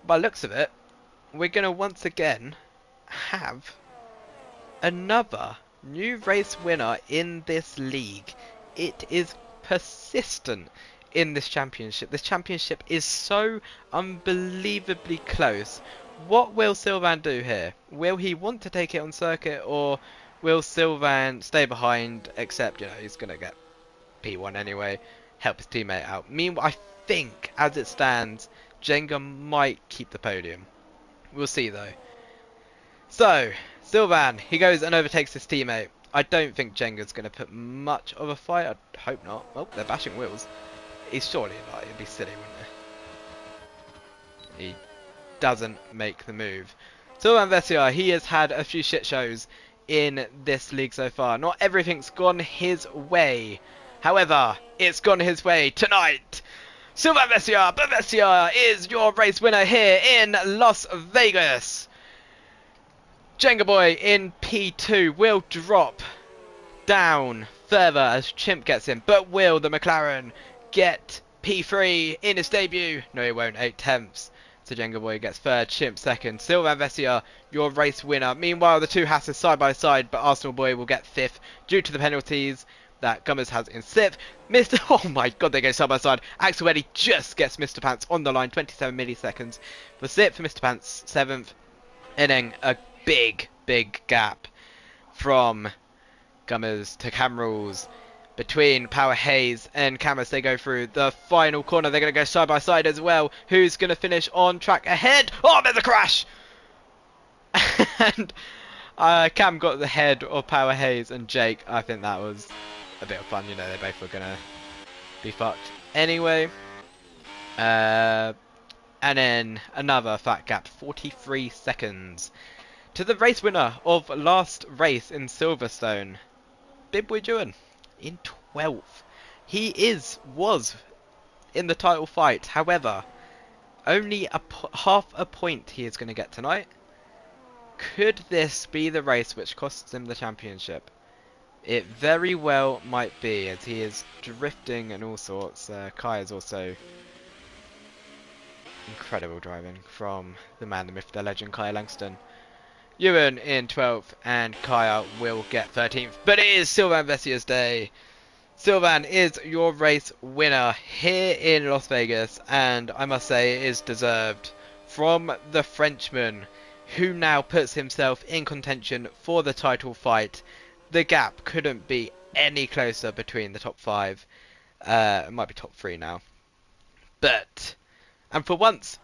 By the looks of it, we're going to once again have another new race winner in this league. It is persistent in this championship. This championship is so unbelievably close. What will Sylvain do here? Will he want to take it on circuit, or will Sylvain stay behind, except, you know, he's going to get P1 anyway, help his teammate out? Meanwhile, I think, as it stands, Jenga might keep the podium. We'll see, though. So, Sylvain, he goes and overtakes his teammate. I don't think Jenga's going to put much of a fight. I hope not. Oh, they're bashing wheels. He's surely not. It'd be silly, wouldn't it? He doesn't make the move. Sylvain Vessier, he has had a few shit shows in this league so far. Not everything's gone his way. However, it's gone his way tonight. Sylvain Vessier, but Vessier is your race winner here in Las Vegas. Jenga Boy in P2 will drop down further as Chimp gets in, but will the McLaren get P3 in his debut? No, he won't. 8/10. So Jenga Boy gets 3rd, Chimp 2nd. Sylvain Vessier, your race winner. Meanwhile, the two Hasses side by side, but Arsenal Boy will get 5th due to the penalties that Gummers has in 6th. Oh my god, they go side by side. Axel Eddy just gets Mr. Pants on the line, 27 milliseconds for 6th for Mr. Pants, 7th. And then a big gap from Gummers to Cam Rules between Power Hayes and Cam as they go through the final corner. They're going to go side by side as well. Who's going to finish on track ahead? Oh, there's a crash! And Cam got the head of Power Hayes and Jake. I think that was a bit of fun. You know, they both were going to be fucked anyway. And then another fat gap, 43 seconds to the race winner of last race in Silverstone, Big Boy Juan in 12th. He was in the title fight. However, only half a point he is going to get tonight. Could this be the race which costs him the championship? It very well might be, as he is drifting and all sorts. Kai is also incredible driving from the man, the myth, the legend, Kaya Langston. Ewan in 12th, and Kaya will get 13th. But it is Sylvain Vessier's day. Sylvain is your race winner here in Las Vegas, and I must say it is deserved from the Frenchman, who now puts himself in contention for the title fight. The gap couldn't be any closer between the top 5. It might be top 3 now. But, and for once,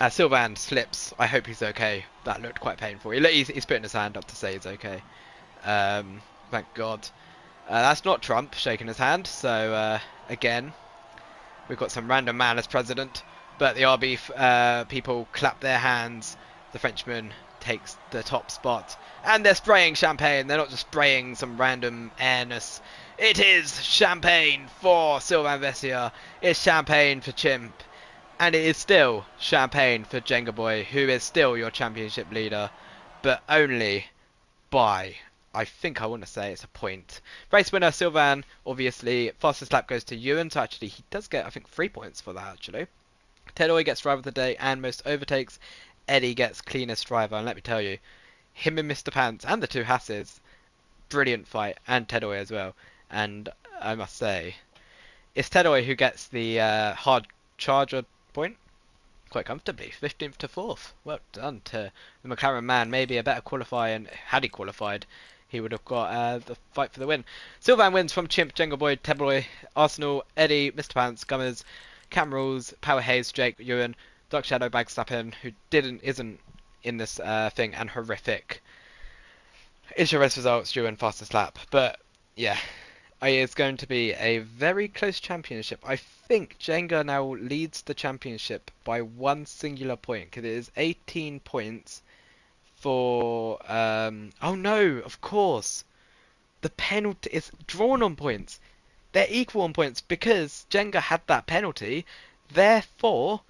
Sylvain slips. I hope he's okay. That looked quite painful. He's putting his hand up to say he's okay. Thank God. That's not Trump shaking his hand. So, again, we've got some random man as president. But the RB people clap their hands. The Frenchman takes the top spot. And they're spraying champagne. They're not just spraying some random airness. It is champagne for Sylvain Vessier. It's champagne for Chimp. And it is still champagne for Jenga Boy, who is still your championship leader. But only by, I think I want to say it's a point. Race winner Sylvain, obviously. Fastest lap goes to Ewan. So actually he does get, I think, 3 points for that actually. Tedoy gets driver of the day and most overtakes. Eddie gets cleanest driver, and let me tell you, him and Mr. Pants and the two Hasses, brilliant fight, and Tedoy as well. And I must say, it's Tedoy who gets the hard charger point quite comfortably, 15th to 4th. Well done to the McLaren man. Maybe a better qualifier, and had he qualified, he would have got the fight for the win. Sylvain wins from Chimp, Jenga Boy, Tedoy, Arsenal, Eddie, Mr. Pants, Gummers, Cam Rules, Power Hayes, Jake, Ewan, Dark Shadow, Bagstappen, who isn't in this thing, and Horrific. It's your race results, Ewan, fastest lap. But yeah, it's going to be a very close championship. I think Jenga now leads the championship by one singular point, because it is 18 points for... oh no, of course. The penalty is drawn on points. They're equal on points because Jenga had that penalty. Therefore,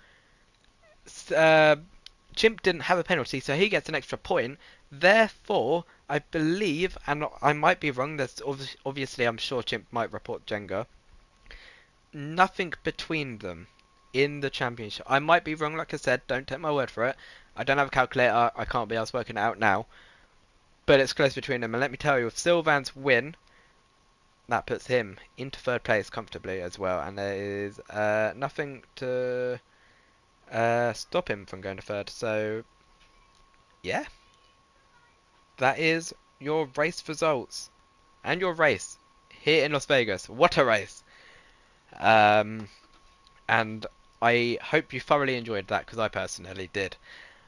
Chimp didn't have a penalty, so he gets an extra point. Therefore, I believe, and I might be wrong, there's obviously I'm sure Chimp might report Jenga, nothing between them in the championship. I might be wrong, like I said, don't take my word for it. I don't have a calculator, I can't be else working it out now. But it's close between them, and let me tell you, if Sylvain's win, that puts him into third place comfortably as well, and there is nothing to stop him from going to third. So, yeah, that is your race results and your race here in Las Vegas. What a race! And I hope you thoroughly enjoyed that, because I personally did.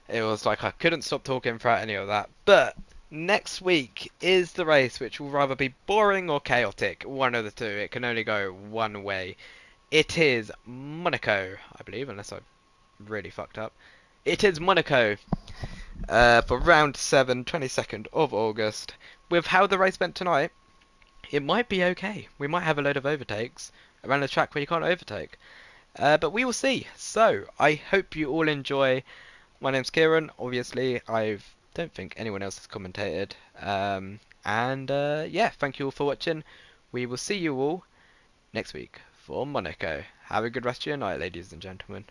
It was like I couldn't stop talking throughout any of that. But next week is the race, which will rather be boring or chaotic. One of the two. It can only go one way. It is Monaco, I believe, unless I've really fucked up. It is Monaco for round 7, 22nd of August. With how the race went tonight, it might be okay. We might have a load of overtakes around the track where you can't overtake. But we will see. So, I hope you all enjoy. My name's Kieran. Obviously, I don't think anyone else has commentated. Yeah, thank you all for watching. We will see you all next week for Monaco. Have a good rest of your night, ladies and gentlemen.